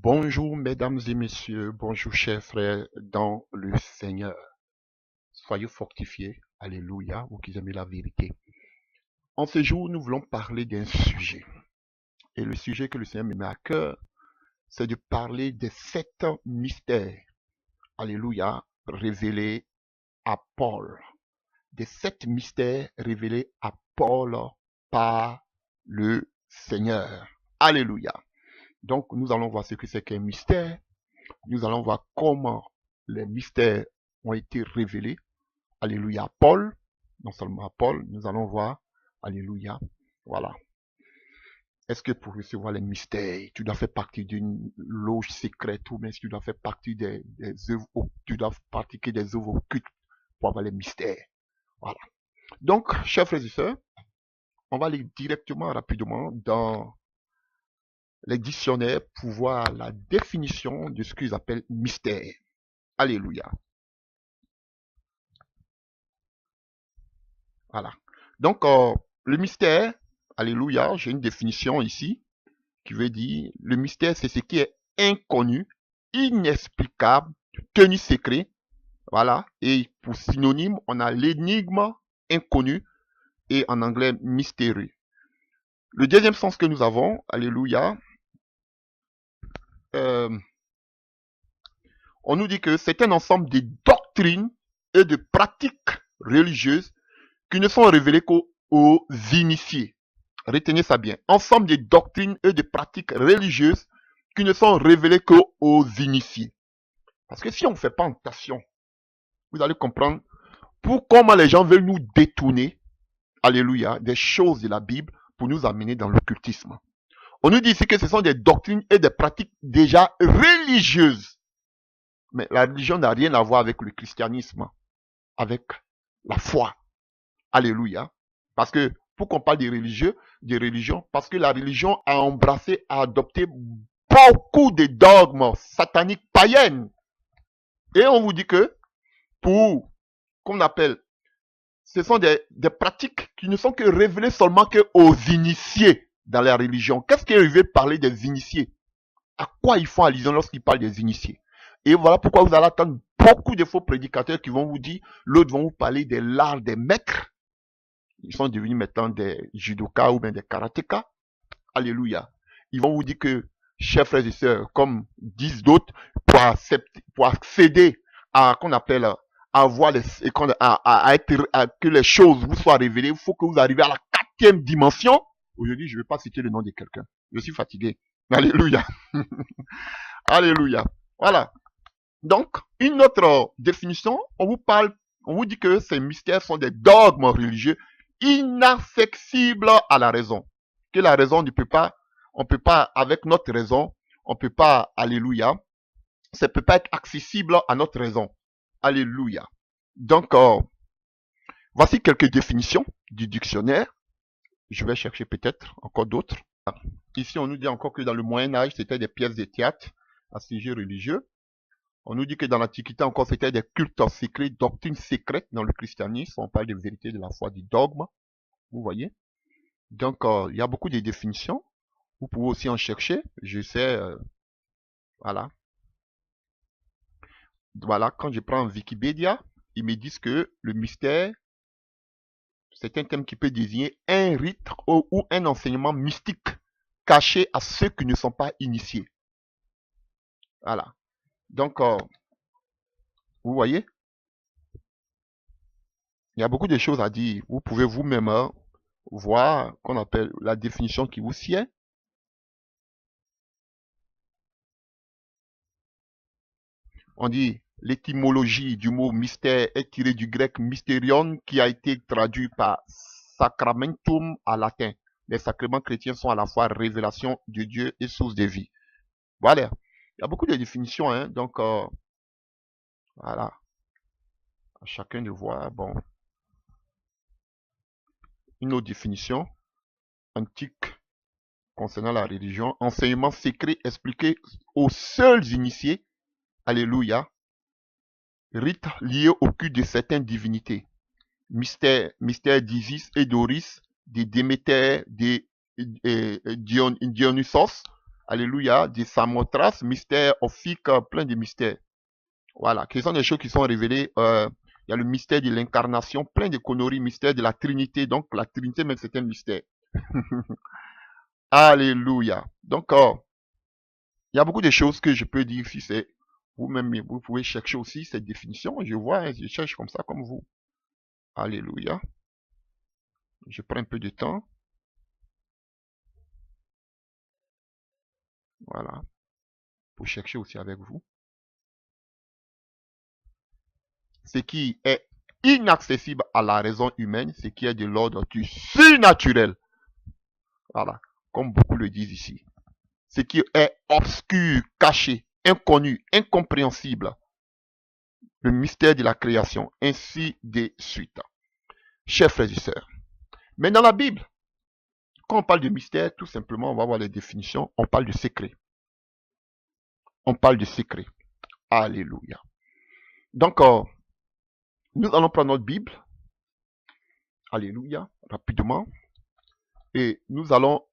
Bonjour mesdames et messieurs, bonjour chers frères dans le Seigneur. Soyez fortifiés, alléluia, vous qui aimez la vérité. En ce jour, nous voulons parler d'un sujet. Et le sujet que le Seigneur me met à cœur, c'est de parler des 7 mystères, alléluia, révélés à Paul. Des 7 mystères révélés à Paul par le Seigneur. Alléluia. Donc, nous allons voir ce que c'est qu'un mystère. Nous allons voir comment les mystères ont été révélés. Alléluia à Paul. Non seulement à Paul, nous allons voir. Alléluia. Voilà. Est-ce que pour recevoir les mystères, tu dois faire partie d'une loge secrète ou bien tu dois faire partie des œuvres, tu dois pratiquer des œuvres occultes pour avoir les mystères. Voilà. Donc, chers frères et sœurs, on va aller directement, rapidement dans les dictionnaires pour voir la définition de ce qu'ils appellent mystère. Alléluia. Voilà. Donc, le mystère, alléluia, j'ai une définition ici qui veut dire, le mystère, c'est ce qui est inconnu, inexplicable, tenu secret. Voilà. Et pour synonyme, on a l'énigme inconnu et en anglais mystérieux. Le deuxième sens que nous avons, alléluia, on nous dit que c'est un ensemble de doctrines et de pratiques religieuses qui ne sont révélées qu'aux initiés. Retenez ça bien. Ensemble de doctrines et de pratiques religieuses qui ne sont révélées qu'aux initiés. Parce que si on ne fait pas attention, vous allez comprendre comment les gens veulent nous détourner, alléluia, des choses de la Bible pour nous amener dans l'occultisme. On nous dit ici que ce sont des doctrines et des pratiques déjà religieuses. Mais la religion n'a rien à voir avec le christianisme, avec la foi. Alléluia. Parce que, pourquoi on parle des religions, parce que la religion a embrassé, a adopté beaucoup de dogmes sataniques païennes. Et on vous dit que, qu'on appelle, ce sont des pratiques qui ne sont que révélées seulement qu'aux initiés dans la religion. Qu'est-ce qu'il veut parler des initiés? À quoi ils font allusion lorsqu'ils parlent des initiés? Et voilà pourquoi vous allez attendre beaucoup de faux prédicateurs qui vont vous dire, l'autre vont vous parler de l'art des maîtres. Ils sont devenus maintenant des judokas ou bien des karatékas. Alléluia. Ils vont vous dire que, chers frères et sœurs, comme disent d'autres, pour accéder à, qu'on appelle, à voir que les choses vous soient révélées, il faut que vous arriviez à la 4e dimension. Aujourd'hui, je ne vais pas citer le nom de quelqu'un. Je suis fatigué. Alléluia. Alléluia. Voilà. Donc, une autre définition, on vous dit que ces mystères sont des dogmes religieux inaccessibles à la raison. Que la raison ne peut pas, on peut pas, avec notre raison, on peut pas, alléluia, ça peut pas être accessible à notre raison. Alléluia. Donc, voici quelques définitions du dictionnaire. Je vais chercher peut-être encore d'autres. Ici, on nous dit encore que dans le Moyen-Âge, c'était des pièces de théâtre à sujet religieux. On nous dit que dans l'Antiquité encore, c'était des cultes secrets, doctrines secrètes dans le christianisme. On parle de vérité, de la foi, du dogme. Vous voyez? Donc, il y a beaucoup de définitions. Vous pouvez aussi en chercher. Je sais, voilà. Voilà, quand je prends Wikipédia, ils me disent que le mystère, c'est un thème qui peut désigner un rite ou un enseignement mystique caché à ceux qui ne sont pas initiés. Voilà. Donc, vous voyez, il y a beaucoup de choses à dire. Vous pouvez vous-même voir qu'on appelle la définition qui vous sied. On dit l'étymologie du mot mystère est tirée du grec mysterion qui a été traduit par sacramentum à latin. Les sacrements chrétiens sont à la fois révélation de Dieu et source de vie. Voilà. Il y a beaucoup de définitions, hein. Donc, voilà. À chacun de voir, bon. Une autre définition antique concernant la religion. Enseignement secret expliqué aux seuls initiés. Alléluia. Rite lié au culte de certaines divinités. Mystère d'Isis et d'Oris, de Déméter, de Dionysos, Alléluia, de Samothrace, mystère ophique, plein de mystères. Voilà, qui sont des choses qui sont révélées. Il y a le mystère de l'incarnation, plein de conneries, mystère de la Trinité. Donc, la Trinité, même, c'est un mystère. Alléluia. Donc, il y a beaucoup de choses que je peux dire si c'est vous-même, vous pouvez chercher aussi cette définition. Je vois, hein, je cherche comme ça, comme vous. Alléluia. Je prends un peu de temps. Voilà. Pour chercher aussi avec vous. Ce qui est inaccessible à la raison humaine, ce qui est de l'ordre du surnaturel. Voilà. Comme beaucoup le disent ici. Ce qui est obscur, caché, inconnu, incompréhensible. Le mystère de la création, ainsi de suite. Chers frères et sœurs. Mais dans la Bible, quand on parle de mystère, tout simplement, on va voir les définitions, on parle de secret. On parle de secret. Alléluia. Donc, nous allons prendre notre Bible. Alléluia, rapidement. Et nous allons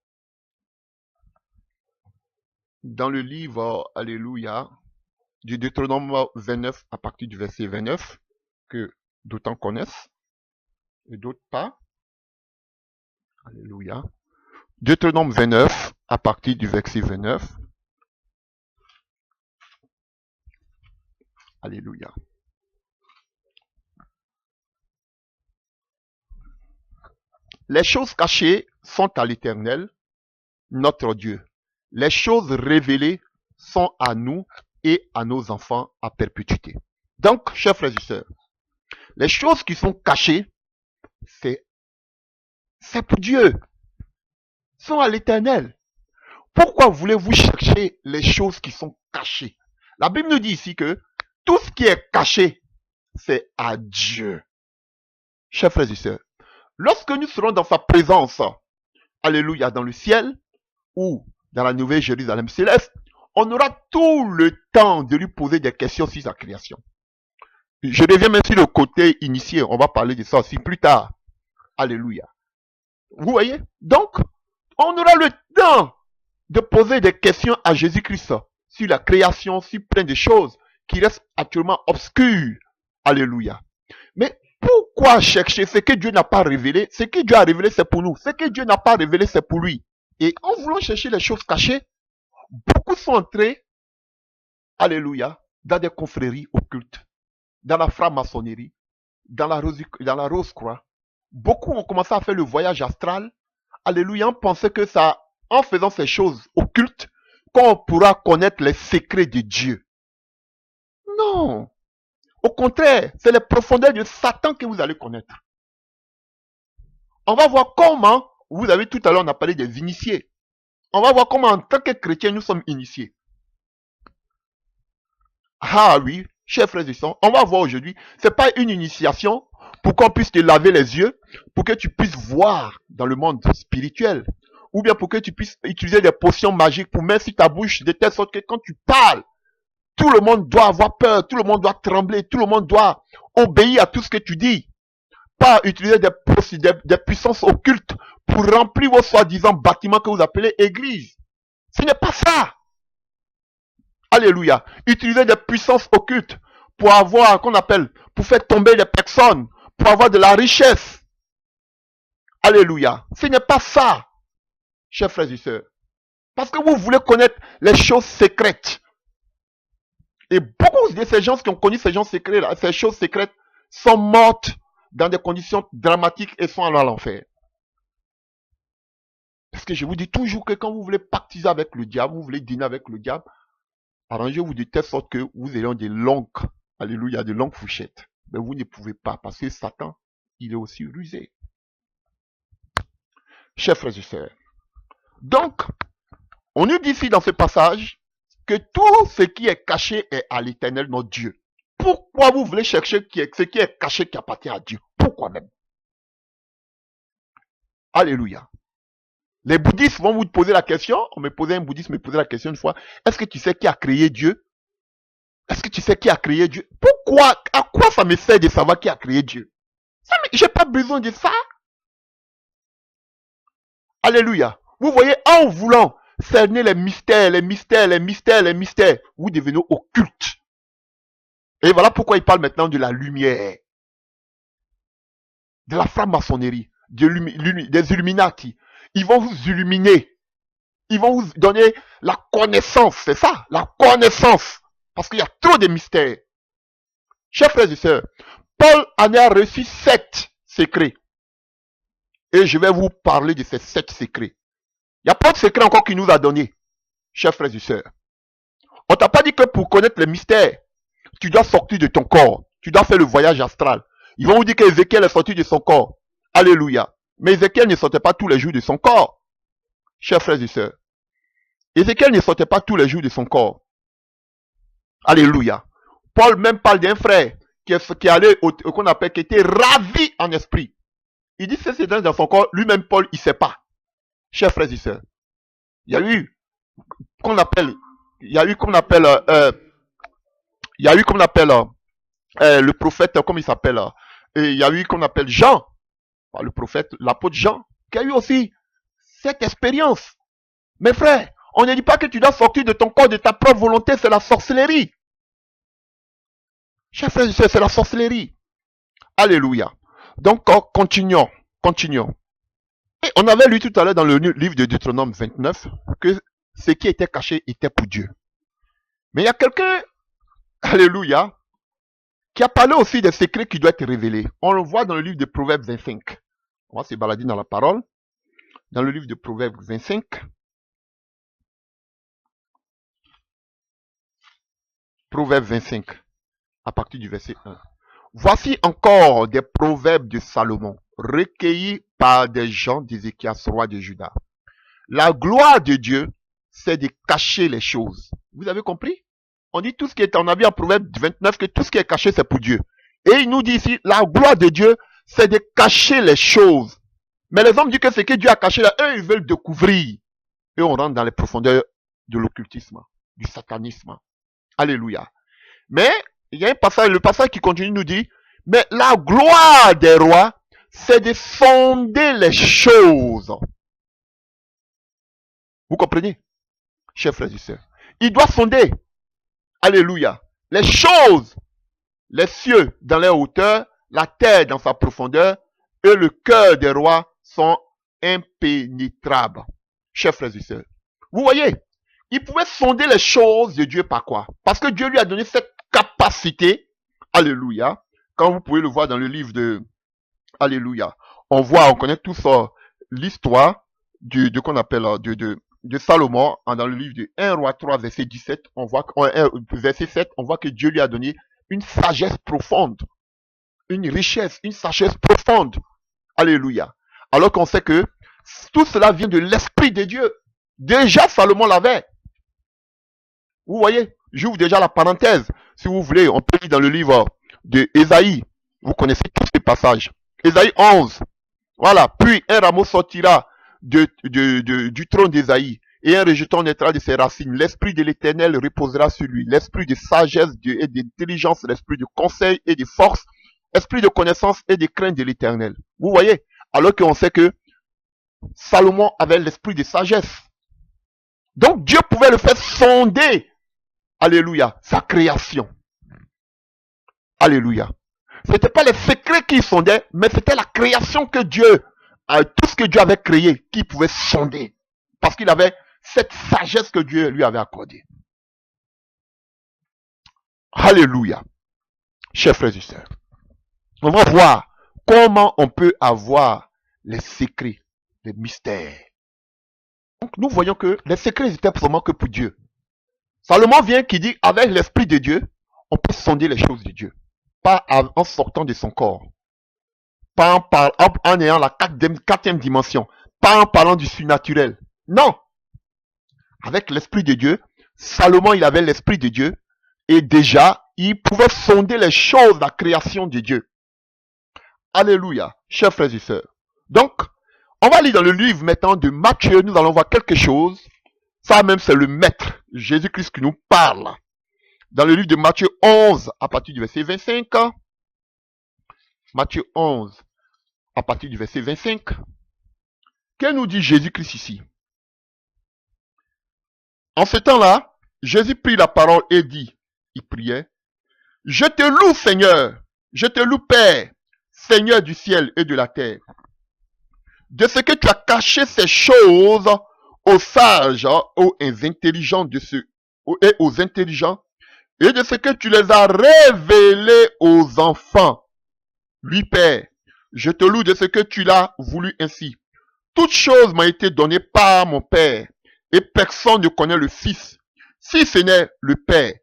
dans le livre, Alléluia, du Deutéronome 29 à partir du verset 29, que d'autres connaissent et d'autres pas. Alléluia. Deutéronome 29 à partir du verset 29. Alléluia. Les choses cachées sont à l'Éternel, notre Dieu. Les choses révélées sont à nous et à nos enfants à perpétuité. Donc, chers frères et sœurs, les choses qui sont cachées, c'est pour Dieu, sont à l'Éternel. Pourquoi voulez-vous chercher les choses qui sont cachées? La Bible nous dit ici que tout ce qui est caché, c'est à Dieu. Chers frères et sœurs, lorsque nous serons dans sa présence, alléluia, dans le ciel, ou dans la nouvelle Jérusalem céleste, on aura tout le temps de lui poser des questions sur sa création. Je reviens même sur le côté initié, on va parler de ça aussi plus tard. Alléluia. Vous voyez? Donc, on aura le temps de poser des questions à Jésus-Christ sur la création, sur plein de choses qui restent actuellement obscures. Alléluia. Mais pourquoi chercher ce que Dieu n'a pas révélé? Ce que Dieu a révélé, c'est pour nous. Ce que Dieu n'a pas révélé, c'est pour lui. Et en voulant chercher les choses cachées, beaucoup sont entrés, alléluia, dans des confréries occultes, dans la franc-maçonnerie, dans la Rose-Croix. Beaucoup ont commencé à faire le voyage astral, alléluia, on pensait que ça, en faisant ces choses occultes, qu'on pourra connaître les secrets de Dieu. Non. Au contraire, c'est les profondeurs de Satan que vous allez connaître. On va voir comment, vous avez tout à l'heure, on a parlé des initiés. On va voir comment en tant que chrétiens, nous sommes initiés. Ah oui, chers frères et sœurs, on va voir aujourd'hui, c'est pas une initiation pour qu'on puisse te laver les yeux, pour que tu puisses voir dans le monde spirituel, ou bien pour que tu puisses utiliser des potions magiques pour mettre sur ta bouche, de telle sorte que quand tu parles, tout le monde doit avoir peur, tout le monde doit trembler, tout le monde doit obéir à tout ce que tu dis. Pas utiliser des puissances occultes pour remplir vos soi-disant bâtiments que vous appelez église. Ce n'est pas ça. Alléluia. Utiliser des puissances occultes pour avoir, qu'on appelle, pour faire tomber les personnes, pour avoir de la richesse. Alléluia. Ce n'est pas ça, chers frères et sœurs. Parce que vous voulez connaître les choses secrètes. Et beaucoup de ces gens qui ont connu ces gens secrets là, ces choses secrètes, sont mortes dans des conditions dramatiques et sont allés à l'enfer. Parce que je vous dis toujours que quand vous voulez pactiser avec le diable, vous voulez dîner avec le diable, arrangez-vous de telle sorte que vous ayez des longues, alléluia, des longues fourchettes. Mais vous ne pouvez pas parce que Satan, il est aussi rusé. Chers frères et sœurs. Donc, on nous dit ici dans ce passage que tout ce qui est caché est à l'Éternel, notre Dieu. Pourquoi vous voulez chercher ce qui est caché qui appartient à Dieu? Pourquoi même? Alléluia. Les bouddhistes vont vous poser la question, un bouddhiste me posait la question une fois, est-ce que tu sais qui a créé Dieu? Est-ce que tu sais qui a créé Dieu? Pourquoi? À quoi ça me sert de savoir qui a créé Dieu? J'ai pas besoin de ça. Alléluia. Vous voyez, en voulant cerner les mystères, les mystères, les mystères, les mystères, vous devenez occulte. Et voilà pourquoi il parle maintenant de la lumière, de la franc-maçonnerie, des Illuminati. Ils vont vous illuminer. Ils vont vous donner la connaissance, c'est ça, la connaissance. Parce qu'il y a trop de mystères. Chers frères et sœurs, Paul en a reçu 7 secrets. Et je vais vous parler de ces 7 secrets. Il n'y a pas de secret encore qu'il nous a donné, chers frères et sœurs. On t'a pas dit que pour connaître les mystères, tu dois sortir de ton corps. Tu dois faire le voyage astral. Ils vont vous dire qu'Ézéchiel est sorti de son corps. Alléluia. Mais Ézéchiel ne sortait pas tous les jours de son corps. Chers frères et sœurs. Ézéchiel ne sortait pas tous les jours de son corps. Alléluia. Paul même parle d'un frère qui allait qu'on appelle, qui était ravi en esprit. Il dit que c'est dans son corps, lui-même Paul, il ne sait pas. Chers frères et sœurs. Il y a eu qu'on appelle le prophète, comme il s'appelle, et il y a eu qu'on appelle Jean, le prophète, l'apôtre Jean, qui a eu aussi cette expérience. Mes frères, on ne dit pas que tu dois sortir de ton corps de ta propre volonté, c'est la sorcellerie. Chers frères et sœurs, c'est la sorcellerie. Alléluia. Donc, continuons. Et on avait lu tout à l'heure dans le livre de Deutéronome 29 que ce qui était caché était pour Dieu. Mais il y a quelqu'un, alléluia, qui a parlé aussi des secrets qui doivent être révélés. On le voit dans le livre de Proverbes 25. On va se balader dans la parole. Dans le livre de Proverbes 25. Proverbes 25, à partir du verset 1. Voici encore des proverbes de Salomon, recueillis par des gens d'Ézéchias, roi de Juda. La gloire de Dieu, c'est de cacher les choses. Vous avez compris? On dit tout ce qui est, on a vu en Proverbe 29 que tout ce qui est caché, c'est pour Dieu. Et il nous dit ici, la gloire de Dieu, c'est de cacher les choses. Mais les hommes disent que ce que Dieu a caché là, eux, ils veulent découvrir. Et on rentre dans les profondeurs de l'occultisme, du satanisme. Alléluia. Mais, il y a un passage, le passage qui continue nous dit, mais la gloire des rois, c'est de sonder les choses. Vous comprenez? Chers frères et sœurs. Il doit sonder. Alléluia. Les choses, les cieux dans leur hauteur, la terre dans sa profondeur, et le cœur des rois sont impénétrables. Chers frères et sœurs. Vous voyez, il pouvait sonder les choses de Dieu par quoi? Parce que Dieu lui a donné cette capacité. Alléluia. Quand vous pouvez le voir dans le livre de Alléluia. On connaît tous l'histoire qu'on appelle de Salomon, dans le livre de 1 roi 3, verset 17, on voit, verset 7, on voit que Dieu lui a donné une sagesse profonde, une richesse, une sagesse profonde. Alléluia. Alors qu'on sait que tout cela vient de l'Esprit de Dieu. Déjà, Salomon l'avait. Vous voyez, j'ouvre déjà la parenthèse. Si vous voulez, on peut lire dans le livre de Ésaïe. Vous connaissez tous ces passages. Ésaïe 11. Voilà. Puis un rameau sortira du trône d'Ésaïe, et un rejeton naîtra de ses racines. L'esprit de l'Éternel reposera sur lui. L'esprit de sagesse et d'intelligence, l'esprit de conseil et de force, esprit de connaissance et de crainte de l'Éternel. Vous voyez? Alors qu'on sait que Salomon avait l'esprit de sagesse. Donc Dieu pouvait le faire sonder. Alléluia. Sa création. Alléluia. Ce n'était pas les secrets qu'il sondait, mais c'était la création que Dieu, tout ce que Dieu avait créé, qu'il pouvait sonder. Parce qu'il avait cette sagesse que Dieu lui avait accordée. Alléluia. Chers frères et sœurs, on va voir comment on peut avoir les secrets, les mystères. Donc nous voyons que les secrets n'étaient vraiment que pour Dieu. Salomon vient qui dit, avec l'Esprit de Dieu, on peut sonder les choses de Dieu. Pas en sortant de son corps. Pas en ayant la quatrième dimension. Pas en parlant du surnaturel. Non. Avec l'Esprit de Dieu, Salomon, il avait l'Esprit de Dieu. Et déjà, il pouvait sonder les choses, la création de Dieu. Alléluia, chers frères et sœurs. Donc, on va lire dans le livre maintenant de Matthieu, nous allons voir quelque chose. Ça même, c'est le Maître, Jésus-Christ, qui nous parle. Dans le livre de Matthieu 11, à partir du verset 25. Matthieu 11, à partir du verset 25. Que nous dit Jésus-Christ ici? En ce temps-là, Jésus prit la parole et dit, il priait, je te loue Seigneur, je te loue Père, Seigneur du ciel et de la terre, de ce que tu as caché ces choses aux sages, aux intelligents et aux intelligents, et de ce que tu les as révélés aux enfants. Oui, Père, je te loue de ce que tu l'as voulu ainsi. Toute chose m'a été donnée par mon Père, et personne ne connaît le Fils, si ce n'est le Père.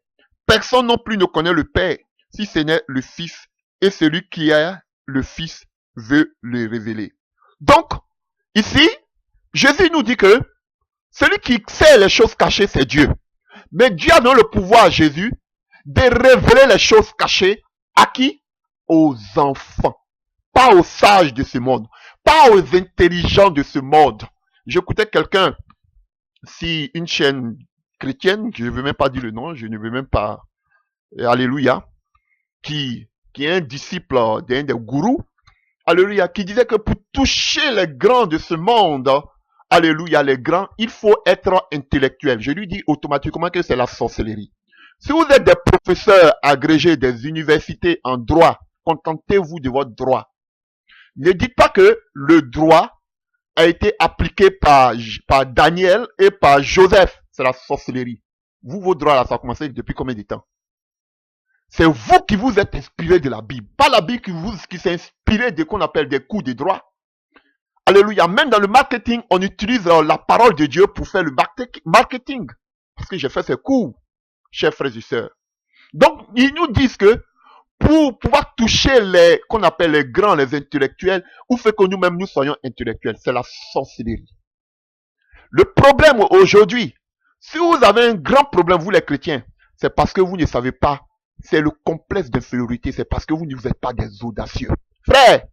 Personne non plus ne connaît le Père, si ce n'est le Fils, et celui qui a le Fils veut le révéler. Donc, ici, Jésus nous dit que celui qui sait les choses cachées, c'est Dieu. Mais Dieu a donné le pouvoir à Jésus de révéler les choses cachées à qui? Aux enfants. Pas aux sages de ce monde. Pas aux intelligents de ce monde. J'écoutais quelqu'un, si une chaîne chrétienne, je ne veux même pas dire le nom, je ne veux même pas, alléluia, qui est un disciple d'un des gourous, alléluia, qui disait que pour toucher les grands de ce monde, alléluia, les grands, il faut être intellectuel. Je lui dis automatiquement que c'est la sorcellerie. Si vous êtes des professeurs agrégés des universités en droit, contentez-vous de votre droit. Ne dites pas que le droit a été appliqué par Daniel et par Joseph. C'est la sorcellerie. Vous, vos droits là, ça a commencé depuis combien de temps? C'est vous qui vous êtes inspiré de la Bible. Pas la Bible qui s'est inspirée de qu'on appelle des cours de droit. Alléluia. Même dans le marketing, on utilise la parole de Dieu pour faire le marketing. Parce que j'ai fait ces cours, chers frères et sœurs. Donc, ils nous disent que pour pouvoir toucher les, qu'on appelle les grands, les intellectuels, ou fait que nous-mêmes nous soyons intellectuels, c'est la sorcellerie. Le problème aujourd'hui, si vous avez un grand problème, vous les chrétiens, c'est parce que vous ne savez pas. C'est le complexe d'infériorité, c'est parce que vous ne vous êtes pas des audacieux. Frère,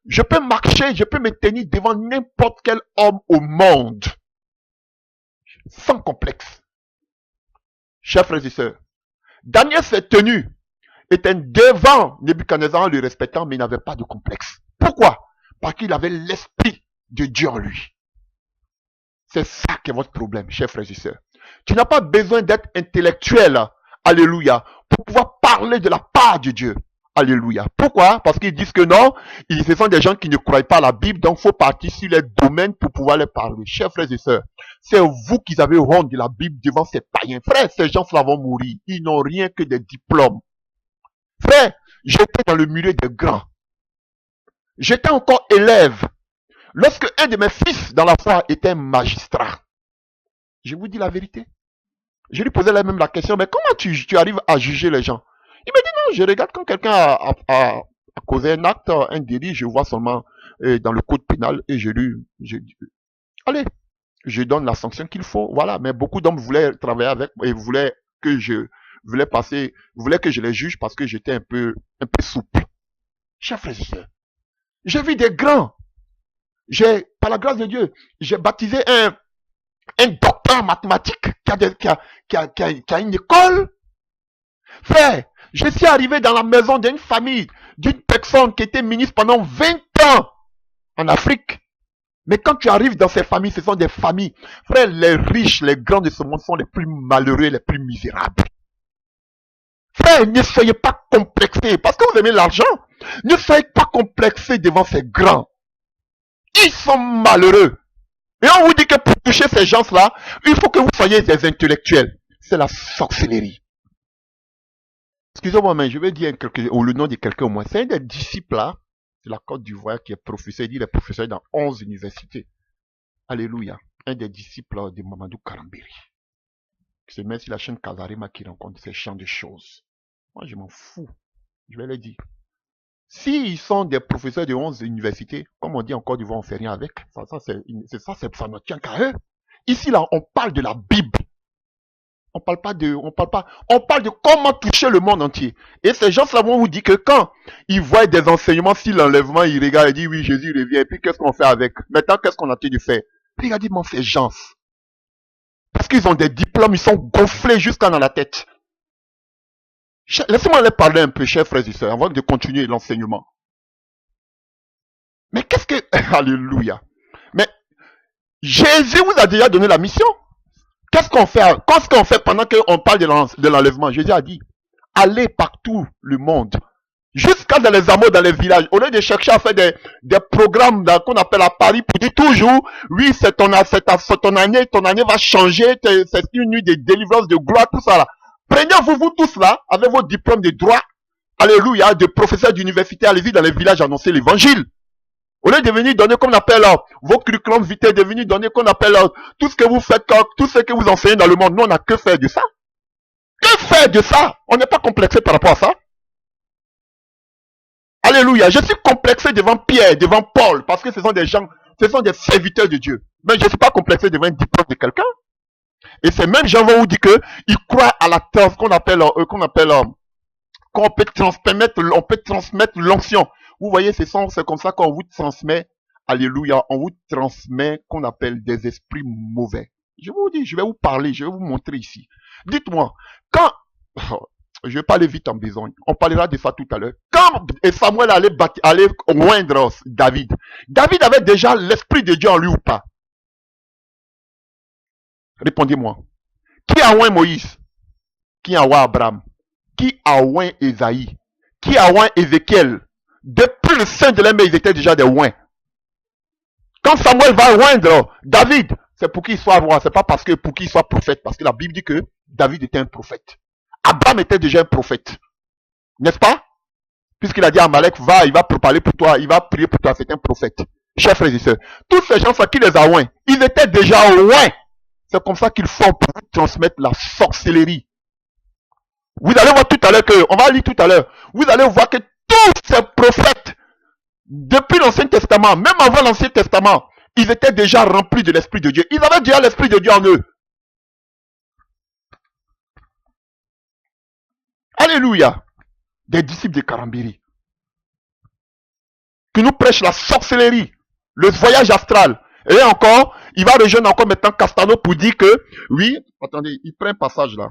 je peux marcher, je peux me tenir devant n'importe quel homme au monde, sans complexe. Chers frères et sœurs, Daniel s'est tenu, était devant Nebuchadnezzar en le respectant, mais il n'avait pas de complexe. Pourquoi? Parce qu'il avait l'esprit de Dieu en lui. C'est ça qui est votre problème, chers frères et sœurs. Tu n'as pas besoin d'être intellectuel, alléluia, pour pouvoir parler de la part de Dieu. Alléluia. Pourquoi? Parce qu'ils disent que non, ce sont des gens qui ne croient pas à la Bible, donc il faut partir sur les domaines pour pouvoir les parler. Chers frères et sœurs, c'est vous qui avez honte de la Bible devant ces païens. Frère, ces gens-là vont mourir. Ils n'ont rien que des diplômes. Frère, j'étais dans le milieu des grands. J'étais encore élève. Lorsque un de mes fils dans la foi était magistrat, je vous dis la vérité. Je lui posais même la question, mais comment tu arrives à juger les gens? Il me dit non, je regarde quand quelqu'un a causé un acte, un délit, je vois seulement dans le code pénal et je allez, je donne la sanction qu'il faut, voilà. Mais beaucoup d'hommes voulaient travailler avec et voulaient que je les juge parce que j'étais un peu souple. Chers frères et sœurs, j'ai vu des grands. Par la grâce de Dieu, j'ai baptisé un docteur en mathématiques qui a une école. Frère, je suis arrivé dans la maison d'une famille, d'une personne qui était ministre pendant 20 ans en Afrique. Mais quand tu arrives dans ces familles, ce sont des familles. Frère, les riches, les grands de ce monde sont les plus malheureux, les plus misérables. Frère, ne soyez pas complexés. Parce que vous aimez l'argent, ne soyez pas complexés devant ces grands. Ils sont malheureux. Et on vous dit que pour toucher ces gens-là, il faut que vous soyez des intellectuels. C'est la sorcellerie. Excusez-moi, mais je vais dire le nom de quelqu'un au moins. C'est un des disciples là, de la Côte d'Ivoire qui est professeur. Il est professeur dans 11 universités. Alléluia. Un des disciples de Mamadou Karambiri. C'est même si la chaîne Kazarima qui rencontre ces champs de choses. Moi, je m'en fous. Je vais le dire. S'ils sont des professeurs de 11 universités, comme on dit en Côte d'Ivoire, on ne fait rien avec. Ça ne tient qu'à eux. Ici, là, on parle de la Bible. On parle de comment toucher le monde entier. Et ces gens-là vont vous dire que quand ils voient des enseignements sur l'enlèvement, ils regardent et disent oui, Jésus revient. Et puis qu'est-ce qu'on fait avec? Maintenant, qu'est-ce qu'on a tenté de faire? Regardez-moi ces gens. Parce qu'ils ont des diplômes, ils sont gonflés jusqu'à dans la tête. Laissez-moi les parler un peu, chers frères et sœurs, avant de continuer l'enseignement. Mais qu'est-ce que... Alléluia. Mais Jésus vous a déjà donné la mission. Qu'est-ce qu'on fait pendant qu'on parle de l'enlèvement? Jésus a dit, allez partout le monde. Jusqu'à dans les hameaux, dans les villages. Au lieu de chercher à faire des programmes qu'on appelle à Paris pour dire toujours, oui, c'est ton année va changer, c'est une nuit de délivrance, de gloire, tout ça là. Prenez-vous, vous tous là, avec vos diplômes de droit, alléluia, de professeurs d'université, allez-y dans les villages annoncer l'évangile. Au lieu de venir donner qu'on appelle vos curriculum vitae, de venir donner qu'on appelle tout ce que vous faites, tout ce que vous enseignez dans le monde, nous on n'a que faire de ça. Que faire de ça? On n'est pas complexé par rapport à ça. Alléluia. Je suis complexé devant Pierre, devant Paul, parce que ce sont des gens, ce sont des serviteurs de Dieu. Mais je ne suis pas complexé devant un diplôme de quelqu'un. Et ces mêmes gens vont vous dire qu'ils croient à la terre, qu'on peut transmettre l'onction. Vous voyez, c'est comme ça qu'on vous transmet, alléluia, on vous transmet qu'on appelle des esprits mauvais. Je vous dis, je vais vous parler, je vais vous montrer ici. Dites-moi, quand, je vais pas aller vite en besogne, on parlera de ça tout à l'heure. Quand Samuel allait oindre David, David avait déjà l'esprit de Dieu en lui ou pas? Répondez-moi. Qui a oint Moïse? Qui a oint Abraham? Qui a oint Esaïe? Qui a oint Ézéchiel? Depuis le sein de l'homme, ils étaient déjà des oints. Quand Samuel va oindre David, c'est pour qu'il soit roi, c'est pas parce que pour qu'il soit prophète, parce que la Bible dit que David était un prophète. Abraham était déjà un prophète. N'est-ce pas? Puisqu'il a dit à Amalek, va, il va parler pour toi, il va prier pour toi, c'est un prophète. Chers frères et sœurs, tous ces gens, qui les a oints, ils étaient déjà oints. C'est comme ça qu'ils font pour vous transmettre la sorcellerie. Vous allez voir tout à l'heure on va lire tout à l'heure, vous allez voir que tous ces prophètes, depuis l'Ancien Testament, même avant l'Ancien Testament, ils étaient déjà remplis de l'Esprit de Dieu. Ils avaient déjà l'Esprit de Dieu en eux. Alléluia. Des disciples de Karambiri. Qui nous prêchent la sorcellerie, le voyage astral. Et encore, il va rejoindre encore maintenant Castano pour dire que, oui, attendez, il prend un passage là.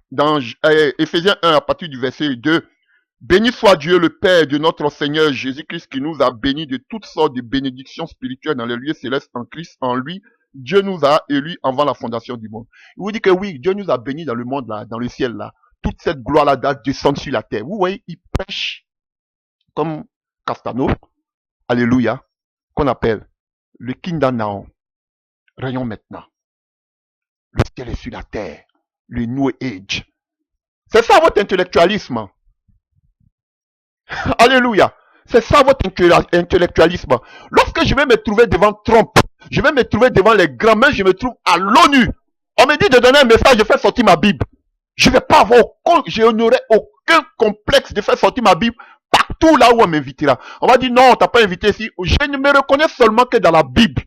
Dans Éphésiens 1, à partir du verset 2, béni soit Dieu le Père de notre Seigneur Jésus-Christ qui nous a bénis de toutes sortes de bénédictions spirituelles dans les lieux célestes en Christ. En lui, Dieu nous a élus avant la fondation du monde. Il vous dit que oui, Dieu nous a bénis dans le monde là, dans le ciel là. Toute cette gloire là descend sur la terre. Vous voyez, il prêche comme Castano, alléluia, qu'on appelle le Kindanao. Rayon maintenant. Le ciel est sur la terre. Le New Age. C'est ça votre intellectualisme. Alléluia. C'est ça votre intellectualisme. Lorsque je vais me trouver devant Trump, je vais me trouver devant les grands mains, je me trouve à l'ONU. On me dit de donner un message, je fais sortir ma Bible. Je vais pas avoir je n'aurai aucun complexe de faire sortir ma Bible partout là où on m'invitera. On va dire non, on t'a pas invité ici. Je ne me reconnais seulement que dans la Bible.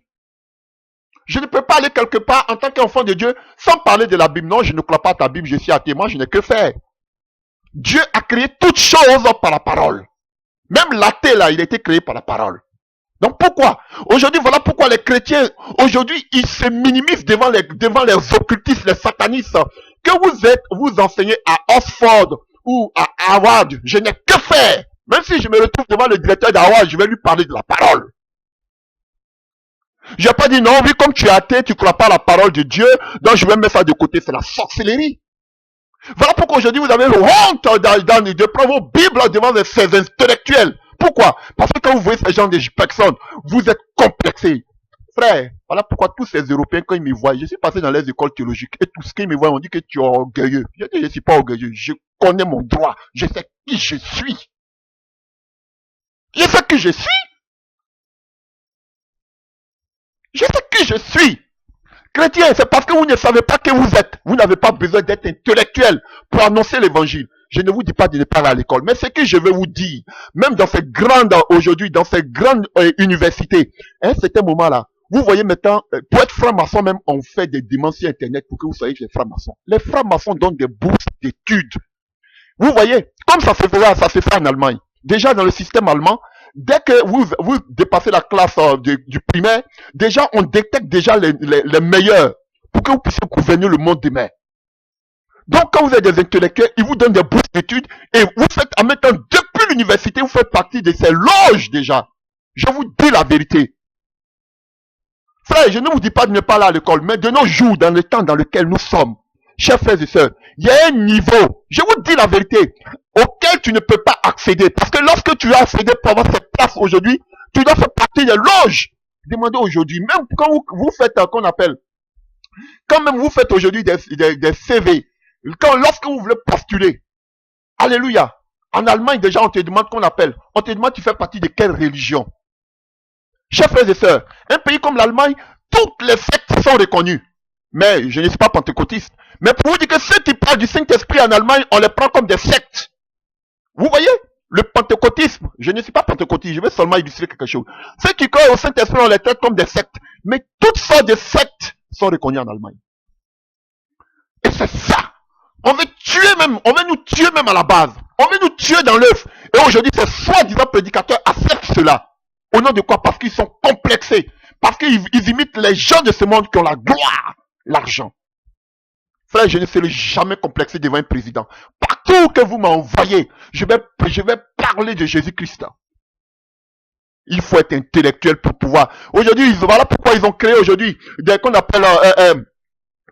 Je ne peux pas aller quelque part en tant qu'enfant de Dieu sans parler de la Bible. Non, je ne crois pas à ta Bible, je suis athée. Moi, je n'ai que faire. Dieu a créé toutes choses par la parole. Même l'athée là, il a été créé par la parole. Donc pourquoi? Aujourd'hui, voilà pourquoi les chrétiens, aujourd'hui, ils se minimisent devant les occultistes, les satanistes. Que vous enseignez à Oxford ou à Harvard, je n'ai que faire. Même si je me retrouve devant le directeur d'Harvard, je vais lui parler de la parole. Je n'ai pas dit non, oui, comme tu es athée, tu ne crois pas à la parole de Dieu, donc je vais mettre ça de côté, c'est la sorcellerie. Voilà pourquoi aujourd'hui vous avez honte de prendre vos Bibles devant ces intellectuels. Pourquoi? Parce que quand vous voyez ces gens de personnes, vous êtes complexés. Frère, voilà pourquoi tous ces Européens, quand ils me voient, je suis passé dans les écoles théologiques, et tout ce qu'ils me voient, on dit que tu es orgueilleux. Je dis, je ne suis pas orgueilleux, je connais mon droit, je sais qui je suis. Je sais qui je suis. Je sais qui je suis. Chrétien, c'est parce que vous ne savez pas qui vous êtes. Vous n'avez pas besoin d'être intellectuel pour annoncer l'évangile. Je ne vous dis pas de ne pas aller à l'école, mais ce que je vais vous dire, même dans ces grandes, aujourd'hui, dans ces grandes universités, à un certain moment-là, vous voyez maintenant, pour être franc-maçon même, on fait des dimensions internet pour que vous soyez les francs-maçons. Les francs-maçons donnent des bourses d'études. Vous voyez, comme ça se fait en Allemagne. Déjà dans le système allemand, dès que vous dépassez la classe du primaire, déjà on détecte déjà les meilleurs pour que vous puissiez gouverner le monde demain. Donc quand vous êtes des intellectuels, ils vous donnent des bourses d'études et vous faites en même temps, depuis l'université, vous faites partie de ces loges déjà. Je vous dis la vérité. Frère, je ne vous dis pas de ne pas aller à l'école, mais de nos jours, dans le temps dans lequel nous sommes, chers frères et sœurs, il y a un niveau, je vous dis la vérité, auquel tu ne peux pas accéder. Parce que lorsque tu as accédé pour avoir cette place aujourd'hui, tu dois faire partie des loges. Demandez aujourd'hui, même quand vous faites qu'on appelle, quand même vous faites aujourd'hui des CV, lorsque vous voulez postuler, alléluia, en Allemagne déjà on te demande qu'on appelle, on te demande tu fais partie de quelle religion. Chers frères et sœurs, un pays comme l'Allemagne, toutes les sectes sont reconnues. Mais je ne suis pas pentecôtiste. Mais pour vous dire que ceux qui parlent du Saint-Esprit en Allemagne, on les prend comme des sectes. Vous voyez, le pentecôtisme, je ne suis pas pentecôtiste, je vais seulement illustrer quelque chose. Ceux qui croient au Saint-Esprit, on les traite comme des sectes. Mais toutes sortes de sectes sont reconnues en Allemagne. Et c'est ça. On veut nous tuer même à la base. On veut nous tuer dans l'œuf. Et aujourd'hui, ces soi-disant prédicateurs acceptent cela. Au nom de quoi? Parce qu'ils sont complexés. Parce qu'ils imitent les gens de ce monde qui ont la gloire, l'argent. Frère, je ne serai jamais complexé devant un président. Partout que vous m'envoyez, je vais parler de Jésus-Christ. Il faut être intellectuel pour pouvoir. Aujourd'hui, voilà pourquoi ils ont créé aujourd'hui qu'on appelle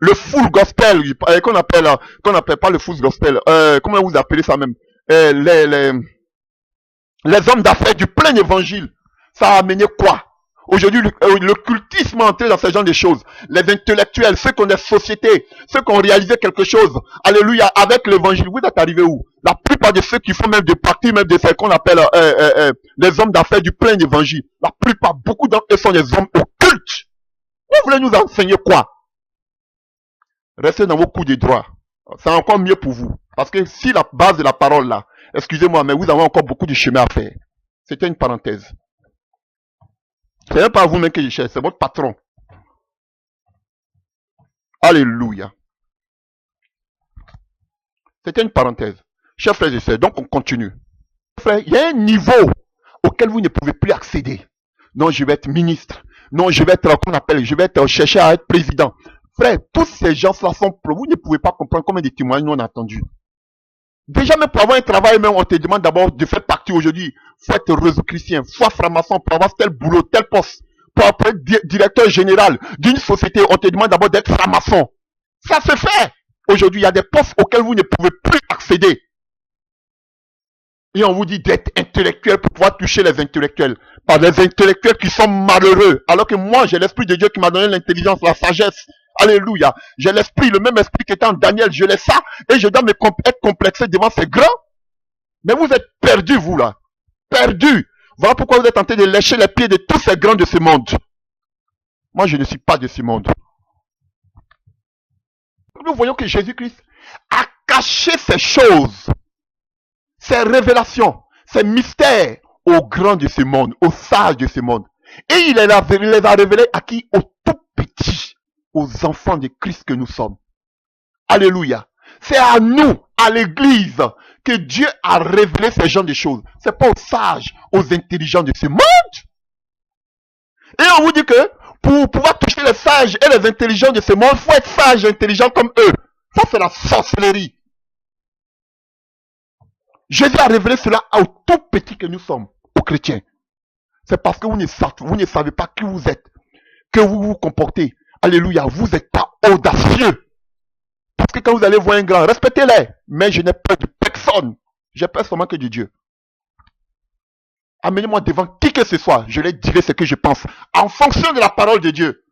le full gospel, qu'on appelle pas le full gospel. Comment vous appelez ça même? Les hommes d'affaires du plein évangile. Ça a amené quoi? Aujourd'hui, le cultisme est entré dans ce genre de choses. Les intellectuels, ceux qui ont des sociétés, ceux qui ont réalisé quelque chose, alléluia, avec l'évangile, vous êtes arrivés où? La plupart de ceux qui font même des parties, même de ce qu'on appelle les hommes d'affaires du plein évangile, la plupart, beaucoup d'entre eux sont des hommes occultes. Vous voulez nous enseigner quoi? Restez dans vos coups de droit. C'est encore mieux pour vous. Parce que si la base de la parole là, excusez-moi, mais vous avez encore beaucoup de chemin à faire. C'était une parenthèse. Ce n'est pas vous-même que je cherche, c'est votre patron. Alléluia. C'était une parenthèse. Chers frères et sœurs, donc on continue. Frère, il y a un niveau auquel vous ne pouvez plus accéder. Non, je vais être ministre. Non, je vais être chercher à être président. Frère, tous ces gens-là sont pro. Vous ne pouvez pas comprendre combien de témoignages nous on a entendus. Déjà, même pour avoir un travail, même, on te demande d'abord de faire partie aujourd'hui. Faut être réseau chrétien, faut être franc-maçon pour avoir tel boulot, tel poste. Pour être directeur général d'une société, on te demande d'abord d'être franc-maçon. Ça se fait. Aujourd'hui, il y a des postes auxquels vous ne pouvez plus accéder. Et on vous dit d'être intellectuel pour pouvoir toucher les intellectuels. Par les intellectuels qui sont malheureux. Alors que moi, j'ai l'Esprit de Dieu qui m'a donné l'intelligence, la sagesse. Alléluia. J'ai l'esprit, le même esprit qui était en Daniel, je l'ai ça. Et je dois être complexé devant ces grands. Mais vous êtes perdus, vous là. Perdus. Voilà pourquoi vous êtes en train de lécher les pieds de tous ces grands de ce monde. Moi, je ne suis pas de ce monde. Nous voyons que Jésus-Christ a caché ces choses, ces révélations, ces mystères aux grands de ce monde, aux sages de ce monde. Et il les a révélés à qui? Aux tout petits, aux enfants de Christ que nous sommes. Alléluia. C'est à nous, à l'église, que Dieu a révélé ces genres de choses. C'est pas aux sages, aux intelligents de ce monde. Et on vous dit que pour pouvoir toucher les sages et les intelligents de ce monde, il faut être sage et intelligent comme eux. Ça, c'est la sorcellerie. Jésus a révélé cela aux tout petits que nous sommes, aux chrétiens. C'est parce que vous ne savez pas qui vous êtes, que vous vous comportez. Alléluia, vous n'êtes pas audacieux. Parce que quand vous allez voir un grand, respectez-les. Mais je n'ai peur de personne. J'ai peur seulement que de Dieu. Amenez-moi devant qui que ce soit. Je leur dirai ce que je pense. En fonction de la parole de Dieu.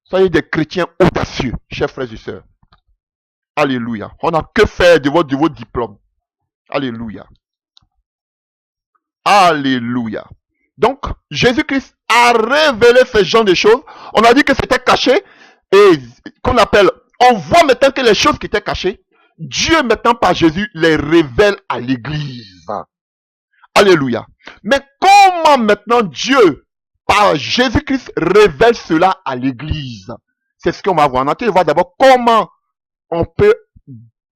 Soyez des chrétiens audacieux, chers frères et sœurs. Alléluia. On n'a que faire de vos diplômes. Alléluia. Alléluia. Donc, Jésus-Christ a révélé ce genre de choses. On a dit que c'était caché. Et qu'on appelle, on voit maintenant que les choses qui étaient cachées, Dieu maintenant par Jésus les révèle à l'église. Alléluia. Mais comment maintenant Dieu par Jésus-Christ révèle cela à l'église? C'est ce qu'on va voir. On va voir d'abord comment on peut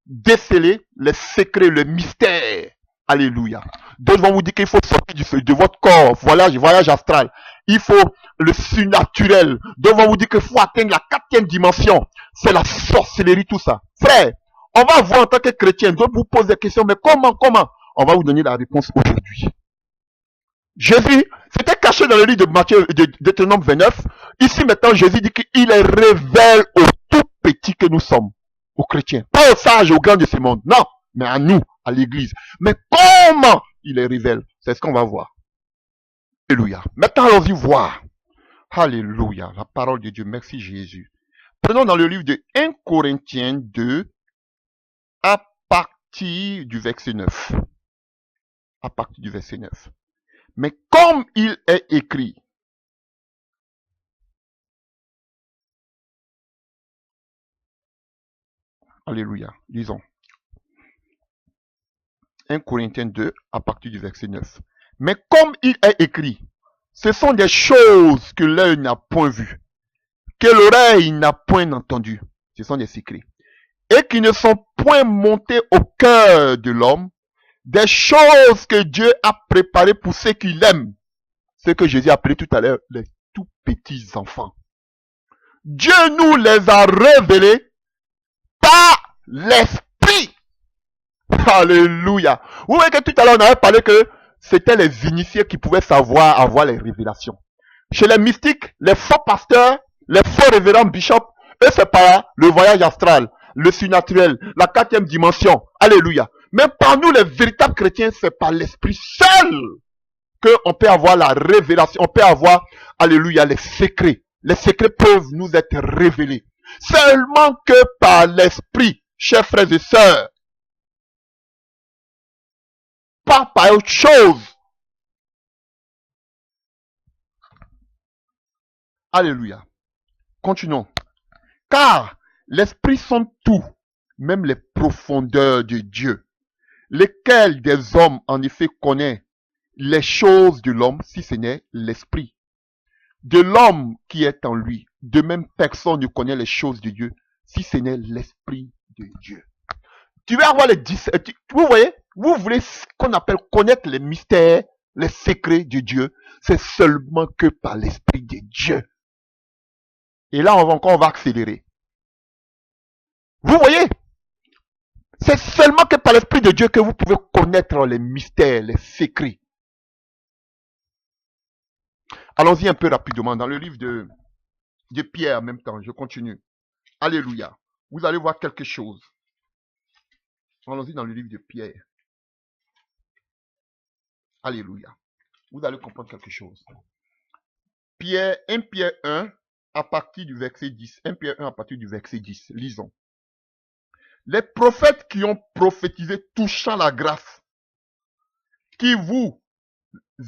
déceler les secrets, le mystère. Alléluia. D'autres vont vous dire qu'il faut sortir de votre corps, voyage astral. Il faut le surnaturel. D'autres vont vous dire qu'il faut atteindre la 4e dimension. C'est la sorcellerie, tout ça. Frère, on va voir en tant que chrétien. D'autres vous posent des questions, mais comment? On va vous donner la réponse aujourd'hui. Jésus, c'était caché dans le livre de Matthieu, de Deutéronome 29. Ici maintenant, Jésus dit qu'il les révèle aux tout petits que nous sommes, aux chrétiens. Pas aux sages, aux grands de ce monde. Non, mais à nous, à l'église. Mais comment il les révèle? C'est ce qu'on va voir. Alléluia. Maintenant, allons-y voir. Alléluia. La parole de Dieu. Merci Jésus. Prenons dans le livre de 1 Corinthiens 2, à partir du verset 9. À partir du verset 9. Mais comme il est écrit, alléluia, lisons. 1 Corinthiens 2, à partir du verset 9. Mais comme il est écrit, ce sont des choses que l'œil n'a point vues, que l'oreille n'a point entendues. Ce sont des secrets. Et qui ne sont point montées au cœur de l'homme, des choses que Dieu a préparées pour ceux qui l'aiment. Ce que Jésus a appelé tout à l'heure les tout petits enfants. Dieu nous les a révélés par l'Esprit. Alléluia. Vous voyez que tout à l'heure on avait parlé que c'était les initiés qui pouvaient avoir les révélations. Chez les mystiques, les faux pasteurs, les faux révérends bishops, eux c'est par le voyage astral, le surnaturel, la 4e dimension. Alléluia. Mais par nous les véritables chrétiens, c'est par l'Esprit seul qu'on peut avoir la révélation, on peut avoir, alléluia, les secrets. Les secrets peuvent nous être révélés. Seulement que par l'Esprit, chers frères et sœurs. Pas par autre chose. Alléluia. Continuons. Car l'Esprit sonde tout, même les profondeurs de Dieu. Lesquels des hommes, en effet, connaît les choses de l'homme, si ce n'est l'Esprit de l'homme qui est en lui. De même, personne ne connaît les choses de Dieu, si ce n'est l'Esprit de Dieu. Tu vas avoir les 10. Vous voyez, vous voulez ce qu'on appelle connaître les mystères, les secrets de Dieu. C'est seulement que par l'Esprit de Dieu. Et là, on va accélérer. Vous voyez, c'est seulement que par l'Esprit de Dieu que vous pouvez connaître les mystères, les secrets. Allons-y un peu rapidement dans le livre de Pierre en même temps. Je continue. Alléluia. Vous allez voir quelque chose. Allons-y dans le livre de Pierre. Alléluia. Vous allez comprendre quelque chose. Pierre, 1 Pierre 1, à partir du verset 10. 1 Pierre 1 à partir du verset 10. Lisons. Les prophètes qui ont prophétisé touchant la grâce qui vous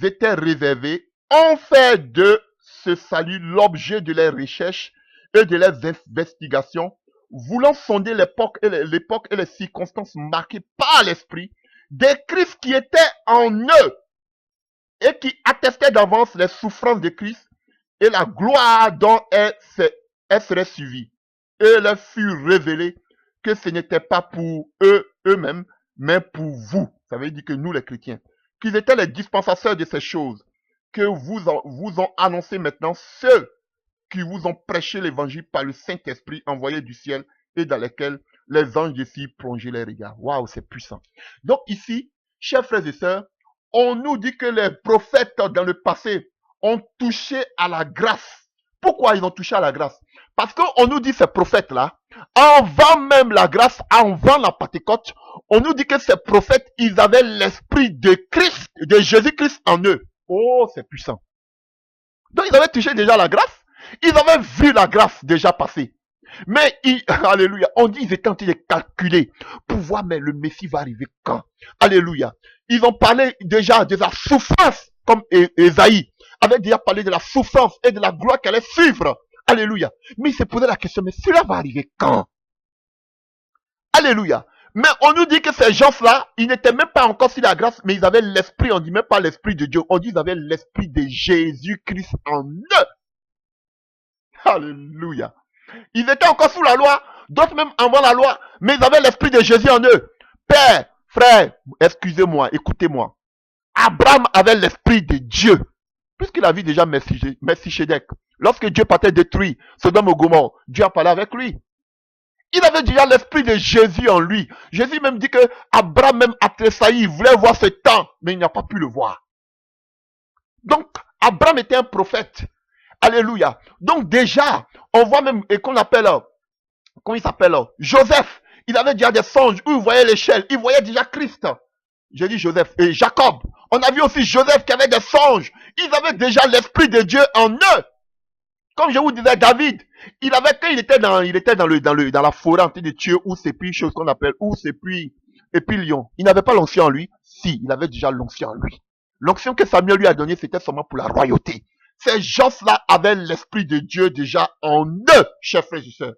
était réservée ont fait de ce salut l'objet de leurs recherches et de leurs investigations, voulant sonder l'époque et les circonstances marquées par l'Esprit des Christ qui étaient en eux et qui attestaient d'avance les souffrances de Christ et la gloire dont elle serait suivie. Et leur fut révélé que ce n'était pas pour eux-mêmes, mais pour vous. Ça veut dire que nous les chrétiens, qu'ils étaient les dispensateurs de ces choses, que vous ont annoncé maintenant ceux qui vous ont prêché l'évangile par le Saint-Esprit envoyé du ciel et dans lesquels les anges ici plongeaient les regards. Waouh, c'est puissant. Donc ici, chers frères et sœurs, on nous dit que les prophètes dans le passé ont touché à la grâce. Pourquoi ils ont touché à la grâce? Parce qu'on nous dit ces prophètes-là, avant même la grâce, avant la Pentecôte, on nous dit que ces prophètes, ils avaient l'esprit de Christ, de Jésus-Christ en eux. Oh, c'est puissant. Donc ils avaient touché déjà la grâce. Ils avaient vu la grâce déjà passer. Mais, alléluia, on dit qu'ils étaient en train de calculer pour voir, mais le Messie va arriver quand? Alléluia. Ils ont parlé déjà de la souffrance, comme Ésaïe avait déjà parlé de la souffrance et de la gloire qu'elle allait suivre. Alléluia. Mais ils se posaient la question, mais cela va arriver quand? Alléluia. Mais on nous dit que ces gens-là, ils n'étaient même pas encore sur la grâce, mais ils avaient l'esprit, on dit même pas l'esprit de Dieu, on dit qu'ils avaient l'esprit de Jésus-Christ en eux. Alléluia. Ils étaient encore sous la loi, d'autres même avant la loi, mais ils avaient l'esprit de Jésus en eux. Père, frère, excusez-moi, écoutez-moi. Abraham avait l'esprit de Dieu, puisqu'il a vu déjà Melchisédek. Lorsque Dieu partait détruire Sodome et Gomorrhe, Dieu a parlé avec lui. Il avait déjà l'esprit de Jésus en lui. Jésus même dit que Abraham même a tressailli, il voulait voir ce temps, mais il n'a pas pu le voir. Donc, Abraham était un prophète. Alléluia. Donc déjà, on voit même, et qu'on appelle, comment il s'appelle, Joseph. Il avait déjà des songes où il voyait l'échelle. Il voyait déjà Christ. J'ai dit Joseph et Jacob. On a vu aussi Joseph qui avait des songes. Ils avaient déjà l'Esprit de Dieu en eux. Comme je vous disais, David, il avait, quand il était dans la forêt en train de tuer ou c'est puis chose qu'on appelle, ou c'est puis, et puis lion. Il n'avait pas l'onction en lui. Si, il avait déjà l'onction en lui. L'onction que Samuel lui a donnée, c'était seulement pour la royauté. Ces gens-là avaient l'Esprit de Dieu déjà en eux, chers frères et sœurs.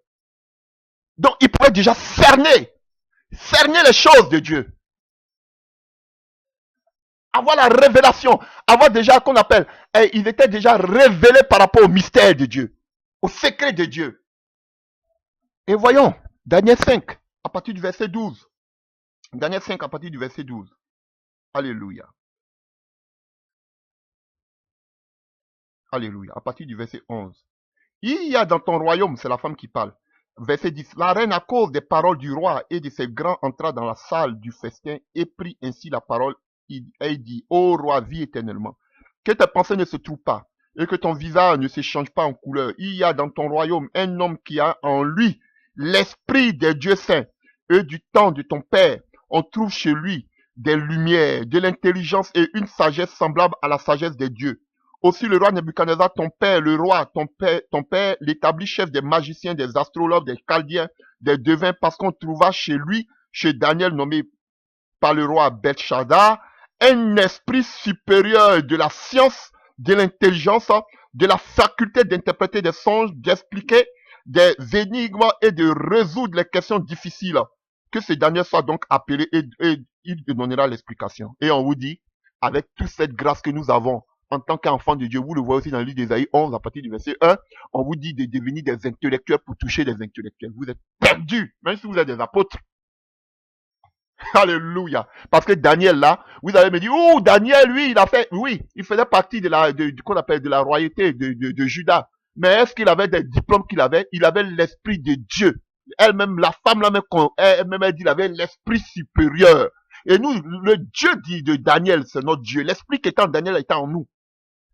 Donc, ils pouvaient déjà cerner les choses de Dieu. Avoir la révélation, avoir déjà, qu'on appelle, ils étaient déjà révélés par rapport au mystère de Dieu, au secret de Dieu. Et voyons, Daniel 5, à partir du verset 12. Daniel 5, à partir du verset 12. Alléluia. Alléluia. À partir du verset 11. Il y a dans ton royaume, c'est la femme qui parle. Verset 10. La reine, à cause des paroles du roi et de ses grands, entra dans la salle du festin et prit ainsi la parole. Elle dit, ô roi, vis éternellement. Que tes pensées ne se trouvent pas et que ton visage ne se change pas en couleur. Il y a dans ton royaume un homme qui a en lui l'esprit des dieux saints. Et du temps de ton père, on trouve chez lui des lumières, de l'intelligence et une sagesse semblable à la sagesse des dieux. Aussi le roi Nebuchadnezzar, ton père, le roi, ton père, l'établit chef des magiciens, des astrologues, des chaldiens, des devins, parce qu'on trouva chez lui, chez Daniel, nommé par le roi Belshazzar, un esprit supérieur de la science, de l'intelligence, de la faculté d'interpréter des songes, d'expliquer des énigmes et de résoudre les questions difficiles. Que ce Daniel soit donc appelé et il donnera l'explication. Et on vous dit, avec toute cette grâce que nous avons, en tant qu'enfant de Dieu, vous le voyez aussi dans le livre d'Ésaïe 11, à partir du verset 1, on vous dit de devenir des intellectuels pour toucher des intellectuels. Vous êtes perdus, même si vous êtes des apôtres. Alléluia. Parce que Daniel, là, vous allez me dire, oh, Daniel, lui, il a fait, oui, il faisait partie qu'on appelle de la royauté de Juda. Mais est-ce qu'il avait des diplômes qu'il avait? Il avait l'esprit de Dieu. Elle-même, la femme, là, elle-même, elle dit, il avait l'esprit supérieur. Et nous, le Dieu dit de Daniel, c'est notre Dieu. L'esprit qui était en Daniel était en nous.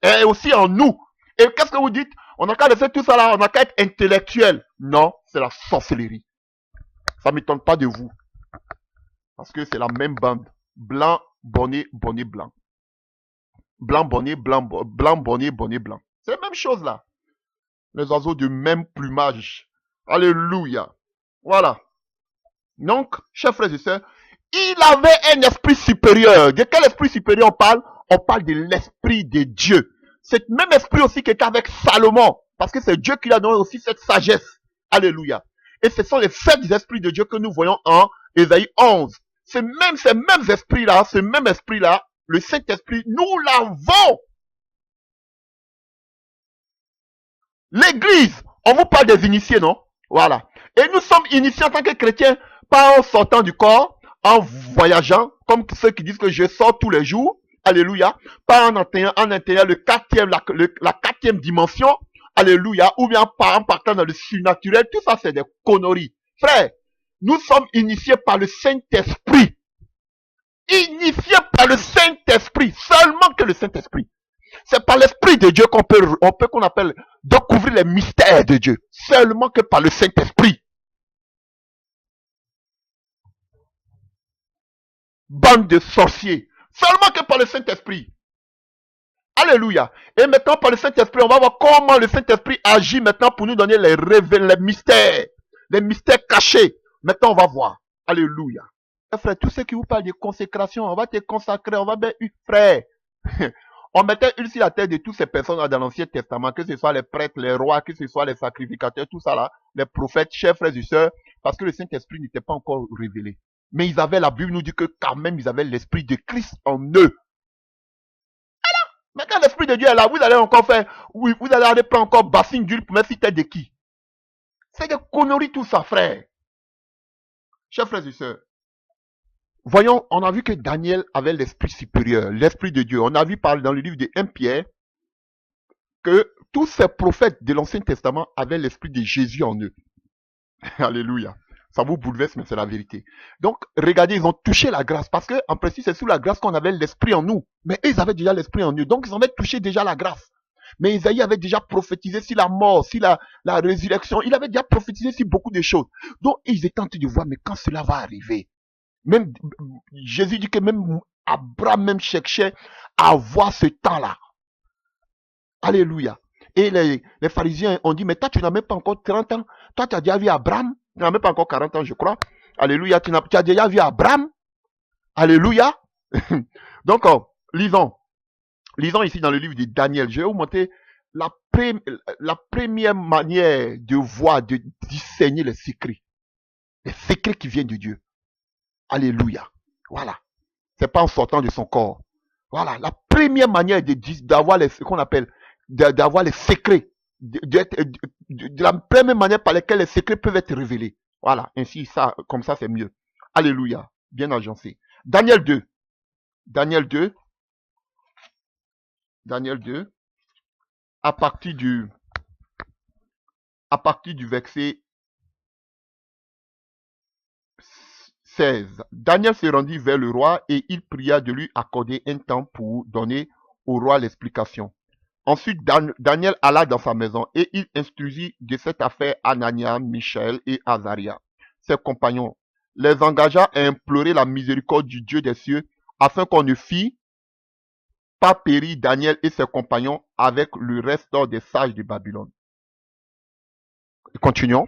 Et aussi en nous. Et qu'est-ce que vous dites? On n'a qu'à laisser tout ça là, on n'a qu'à être intellectuel. Non, c'est la sorcellerie. Ça ne m'étonne pas de vous. Parce que c'est la même bande. Blanc, bonnet, bonnet blanc. Blanc, bonnet, blanc, blanc, bonnet, bonnet blanc. C'est la même chose là. Les oiseaux du même plumage. Alléluia. Voilà. Donc, chers frères et sœurs, il avait un esprit supérieur. De quel esprit supérieur on parle? On parle de l'esprit de Dieu. C'est même esprit aussi qui était avec Salomon. Parce que c'est Dieu qui lui a donné aussi cette sagesse. Alléluia. Et ce sont les 7 esprits de Dieu que nous voyons en Ésaïe 11. Ces mêmes esprits-là, ce même esprit-là, le Saint-Esprit, nous l'avons. L'église, on vous parle des initiés, non? Voilà. Et nous sommes initiés en tant que chrétiens, pas en sortant du corps, en voyageant, comme ceux qui disent que je sors tous les jours. Alléluia. Pas en atteignant la quatrième dimension. Alléluia. Ou bien en partant dans le surnaturel. Tout ça, c'est des conneries. Frère, nous sommes initiés par le Saint-Esprit. Initiés par le Saint-Esprit. Seulement que le Saint-Esprit. C'est par l'Esprit de Dieu qu'on appelle découvrir les mystères de Dieu. Seulement que par le Saint-Esprit. Bande de sorciers. Seulement que par le Saint-Esprit. Alléluia. Et maintenant, par le Saint-Esprit, on va voir comment le Saint-Esprit agit maintenant pour nous donner les mystères cachés. Maintenant, on va voir. Alléluia. Frère, tous ceux qui vous parlent de consécration, on va te consacrer, on va mettre une frère. On mettait une sur la tête de toutes ces personnes dans l'Ancien Testament, que ce soit les prêtres, les rois, que ce soit les sacrificateurs, tout ça là, les prophètes, chers frères et sœurs, parce que le Saint-Esprit n'était pas encore révélé. Mais ils avaient, la Bible nous dit que quand même, ils avaient l'Esprit de Christ en eux. Alors, mais quand l'Esprit de Dieu est là, vous allez encore faire, oui, vous allez aller prendre encore bassine d'huile pour mettre sur tête de qui? C'est des conneries tout ça, frère. Chers frères et sœurs, voyons, on a vu que Daniel avait l'esprit supérieur, l'esprit de Dieu. On a vu parler dans le livre de 1 Pierre que tous ces prophètes de l'Ancien Testament avaient l'esprit de Jésus en eux. Alléluia. Ça vous bouleverse, mais c'est la vérité. Donc, regardez, ils ont touché la grâce. Parce que, en principe, c'est sous la grâce qu'on avait l'esprit en nous. Mais eux, ils avaient déjà l'esprit en eux. Donc, ils avaient touché déjà la grâce. Mais Isaïe avait déjà prophétisé sur la mort, sur la résurrection. Il avait déjà prophétisé sur beaucoup de choses. Donc, ils étaient en train de voir, mais quand cela va arriver, même Jésus dit que même Abraham même cherchait à voir ce temps-là. Alléluia. Et les pharisiens ont dit, mais toi, tu n'as même pas encore 30 ans. Toi, tu as déjà vu Abraham. Tu n'as même pas encore 40 ans, je crois. Alléluia. Tu as déjà vu Abraham. Alléluia. Donc, lisons. Lisons ici dans le livre de Daniel. Je vais vous montrer la première manière de voir, de discerner les secrets. Les secrets qui viennent de Dieu. Alléluia. Voilà. C'est pas en sortant de son corps. Voilà. La première manière d'avoir ce qu'on appelle, d'avoir les secrets. De la première manière par laquelle les secrets peuvent être révélés. Voilà. Ainsi, ça, comme ça, c'est mieux. Alléluia. Bien agencé. Daniel 2. Daniel 2. Daniel 2. À partir du verset 16. Daniel se rendit vers le roi et il pria de lui accorder un temps pour donner au roi l'explication. Ensuite, Daniel alla dans sa maison et il instruisit de cette affaire Anania, Michaël et Azaria, ses compagnons, les engagea à implorer la miséricorde du Dieu des cieux afin qu'on ne fît pas périr Daniel et ses compagnons avec le reste des sages de Babylone. Continuons.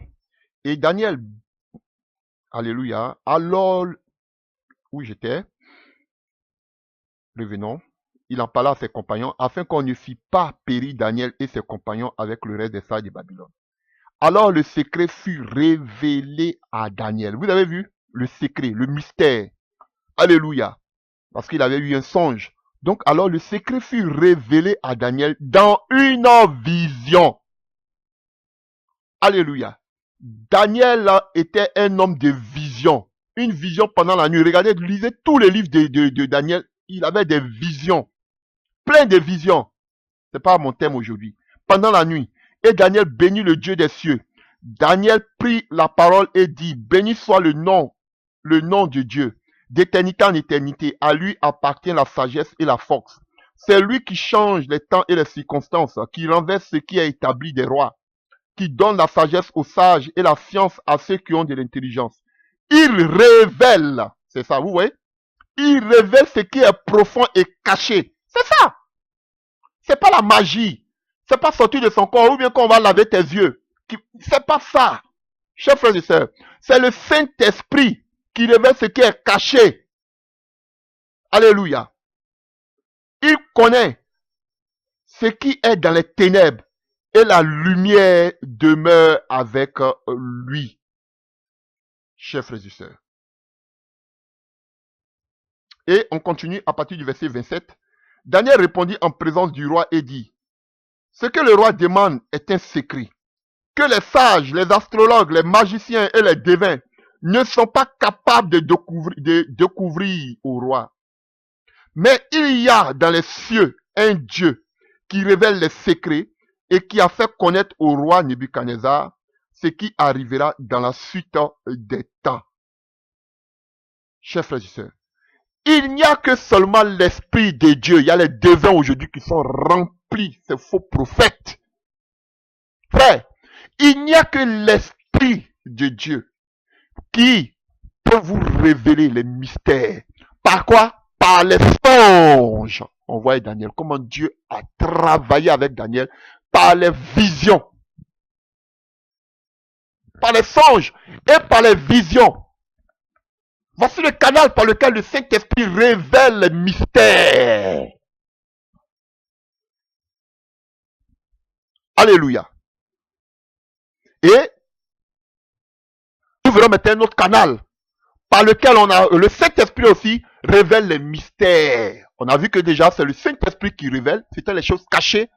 Et Daniel, alléluia, alors, où j'étais, revenons, il en parla à ses compagnons, afin qu'on ne fît pas périr Daniel et ses compagnons avec le reste des sages de Babylone. Alors le secret fut révélé à Daniel. Vous avez vu? Le secret, le mystère. Alléluia. Parce qu'il avait eu un songe. Donc alors le secret fut révélé à Daniel dans une vision. Alléluia. Daniel était un homme de vision. Une vision pendant la nuit. Regardez, lisez tous les livres de Daniel. Il avait des visions. Plein de visions. C'est pas mon thème aujourd'hui. Pendant la nuit. Et Daniel bénit le Dieu des cieux. Daniel prit la parole et dit, béni soit le nom de Dieu. D'éternité en éternité, à lui appartient la sagesse et la force. C'est lui qui change les temps et les circonstances, qui renverse ce qui est établi des rois, qui donne la sagesse aux sages et la science à ceux qui ont de l'intelligence. Il révèle, c'est ça, vous voyez? Il révèle ce qui est profond et caché. C'est ça. C'est pas la magie. C'est pas sortir de son corps ou bien qu'on va laver tes yeux. C'est pas ça. Chers frères et sœurs, c'est le Saint-Esprit qui révèle ce qui est caché. Alléluia. Il connaît ce qui est dans les ténèbres et la lumière demeure avec lui. Chers frères et sœurs. Et on continue à partir du verset 27. Daniel répondit en présence du roi et dit, ce que le roi demande est un secret, que les sages, les astrologues, les magiciens et les devins ne sont pas capables de découvrir au roi. Mais il y a dans les cieux un Dieu qui révèle les secrets et qui a fait connaître au roi Nebuchadnezzar ce qui arrivera dans la suite des temps. Chers frères et sœurs, il n'y a que seulement l'esprit de Dieu. Il y a les devins aujourd'hui qui sont remplis, ces faux prophètes. Frère, il n'y a que l'esprit de Dieu qui peut vous révéler les mystères. Par quoi? Par les songes. On voit Daniel, comment Dieu a travaillé avec Daniel par les visions. Par les songes et par les visions. Voici le canal par lequel le Saint-Esprit révèle les mystères. Alléluia. Et nous verrons maintenant un autre canal par lequel le Saint-Esprit aussi révèle les mystères. On a vu que déjà c'est le Saint-Esprit qui révèle, c'était les choses cachées,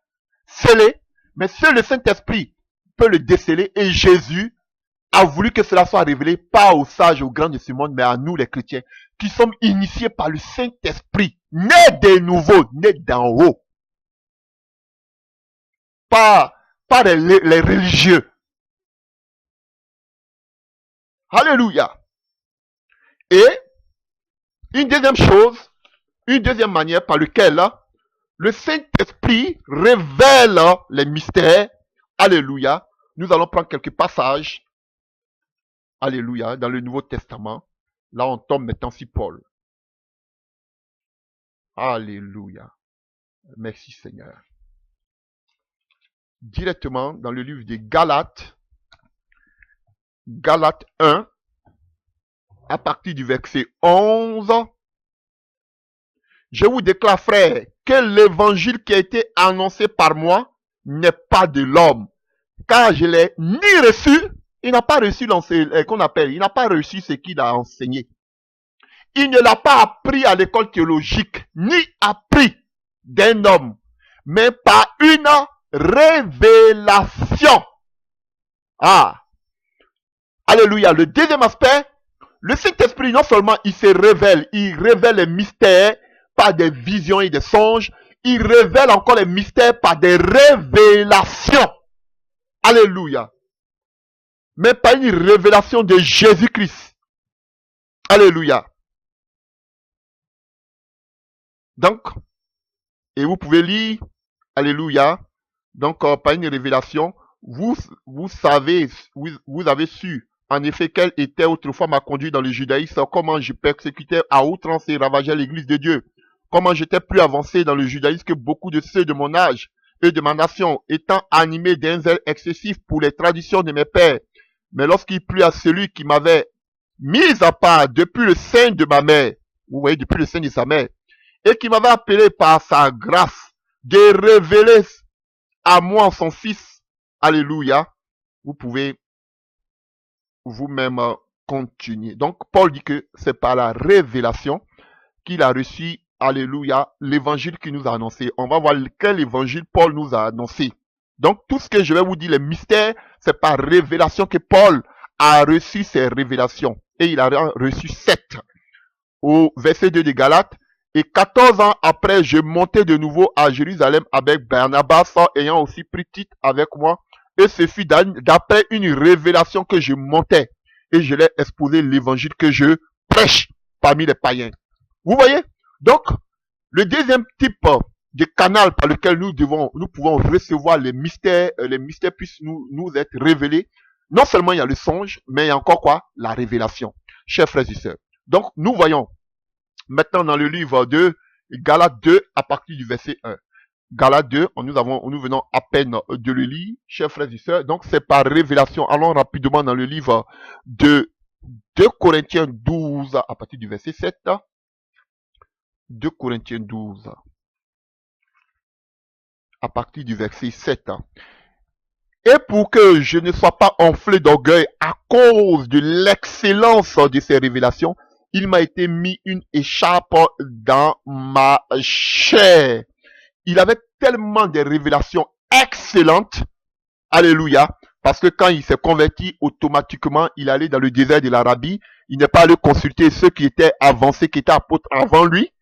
scellées, mais seul le Saint-Esprit peut le déceler et Jésus a voulu que cela soit révélé pas aux sages et aux grands de ce monde, mais à nous les chrétiens, qui sommes initiés par le Saint-Esprit, nés de nouveau, nés d'en haut. Pas les religieux. Alléluia. Et une deuxième chose, une deuxième manière par laquelle le Saint-Esprit révèle les mystères. Alléluia. Nous allons prendre quelques passages. Alléluia. Dans le Nouveau Testament. Là, on tombe maintenant sur Paul. Alléluia. Merci Seigneur. Directement dans le livre des Galates. Galates 1. À partir du verset 11. Je vous déclare, frère, que l'évangile qui a été annoncé par moi n'est pas de l'homme. Car je l'ai ni reçu, il n'a pas reçu qu'on appelle, il n'a pas reçu ce qu'il a enseigné. Il ne l'a pas appris à l'école théologique, ni appris d'un homme, mais par une révélation. Ah, alléluia. Le deuxième aspect, le Saint-Esprit, non seulement il se révèle, il révèle les mystères par des visions et des songes, il révèle encore les mystères par des révélations. Alléluia. Mais pas une révélation de Jésus-Christ. Alléluia. Donc, et vous pouvez lire, alléluia, donc pas une révélation, vous savez, vous avez su, en effet, quelle était autrefois ma conduite dans le judaïsme, comment je persécutais à outrance et ravageais l'église de Dieu, comment j'étais plus avancé dans le judaïsme que beaucoup de ceux de mon âge et de ma nation, étant animé d'un zèle excessif pour les traditions de mes pères. Mais lorsqu'il plut à celui qui m'avait mis à part depuis le sein de ma mère, vous voyez, depuis le sein de sa mère, et qui m'avait appelé par sa grâce de révéler à moi son Fils, alléluia, vous pouvez vous-même continuer. Donc, Paul dit que c'est par la révélation qu'il a reçu, alléluia, l'évangile qu'il nous a annoncé. On va voir quel évangile Paul nous a annoncé. Donc, tout ce que je vais vous dire, les mystères, c'est par révélation que Paul a reçu ces révélations. Et il a reçu 7. Au verset 2 de Galates. Et 14 ans après, je montais de nouveau à Jérusalem avec Barnabas, ayant aussi pris Tite avec moi. Et ce fut d'après une révélation que je montais. Et je l'ai exposé l'évangile que je prêche parmi les païens. Vous voyez? Donc, le deuxième type de canal par lequel nous pouvons recevoir les mystères puissent nous être révélés. Non seulement il y a le songe, mais il y a encore quoi? La révélation. Chers frères et sœurs. Donc, nous voyons maintenant dans le livre de Galates 2 à partir du verset 1. Galates 2, nous venons à peine de le lire, chers frères et sœurs. Donc, c'est par révélation. Allons rapidement dans le livre de 2 Corinthiens 12 à partir du verset 7. 2 Corinthiens 12 à partir du verset 7. Et pour que je ne sois pas enflé d'orgueil à cause de l'excellence de ces révélations, il m'a été mis une écharpe dans ma chair. Il avait tellement de révélations excellentes, alléluia, parce que quand il s'est converti, automatiquement, il allait dans le désert de l'Arabie. Il n'est pas allé consulter ceux qui étaient avancés, qui étaient apôtres avant lui.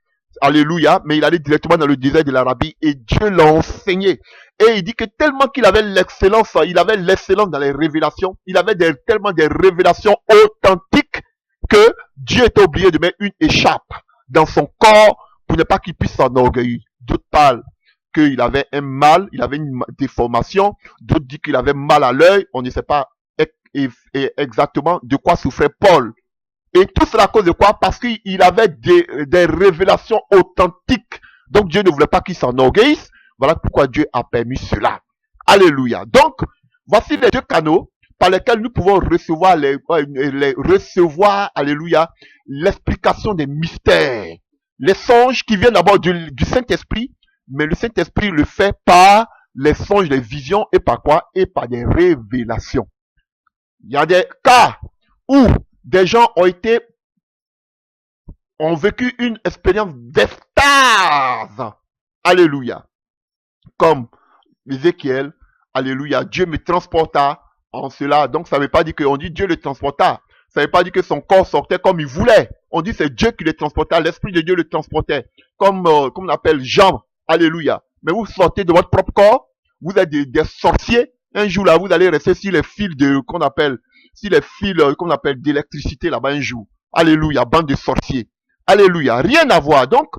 Alléluia, mais il allait directement dans le désert de l'Arabie et Dieu l'a enseigné. Et il dit que tellement qu'il avait l'excellence dans les révélations, il avait tellement de révélations authentiques que Dieu était obligé de mettre une écharpe dans son corps pour ne pas qu'il puisse s'enorgueillir. D'autres parlent qu'il avait un mal, il avait une déformation, d'autres disent qu'il avait mal à l'œil, on ne sait pas exactement de quoi souffrait Paul. Et tout cela à cause de quoi? Parce qu'il avait des révélations authentiques. Donc Dieu ne voulait pas qu'il s'enorgueillisse. Voilà pourquoi Dieu a permis cela. Alléluia. Donc, voici les deux canaux par lesquels nous pouvons recevoir alléluia, l'explication des mystères. Les songes qui viennent d'abord du Saint-Esprit, mais le Saint-Esprit le fait par les songes, les visions, et par quoi? Et par des révélations. Il y a des cas où des gens ont vécu une expérience d'extase. Alléluia. Comme Ézéchiel, alléluia, Dieu me transporta en cela. Donc ça ne veut pas dire qu'on dit Dieu le transporta. Ça ne veut pas dire que son corps sortait comme il voulait. On dit c'est Dieu qui le transporta, l'Esprit de Dieu le transportait. Comme on appelle Jean, alléluia. Mais vous sortez de votre propre corps, vous êtes des sorciers. Un jour là, vous allez rester sur les fils qu'on appelle si les fils, qu'on appelle d'électricité là-bas un jour. Alléluia, bande de sorciers. Alléluia, rien à voir. Donc,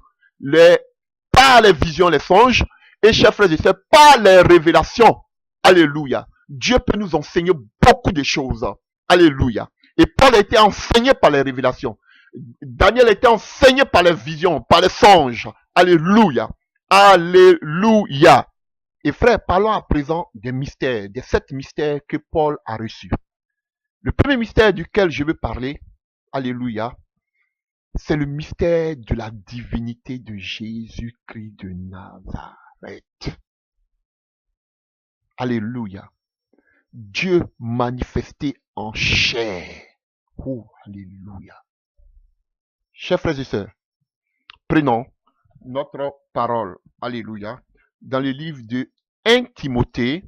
pas les visions, les songes, et chers frères et sœurs, pas les révélations. Alléluia. Dieu peut nous enseigner beaucoup de choses. Alléluia. Et Paul a été enseigné par les révélations. Daniel a été enseigné par les visions, par les songes. Alléluia. Alléluia. Et frère, parlons à présent des mystères, des 7 mystères que Paul a reçus. Le premier mystère duquel je veux parler, alléluia, c'est le mystère de la divinité de Jésus-Christ de Nazareth. Alléluia. Dieu manifesté en chair. Oh, alléluia. Chers frères et sœurs, prenons notre parole, alléluia, dans le livre de 1 Timothée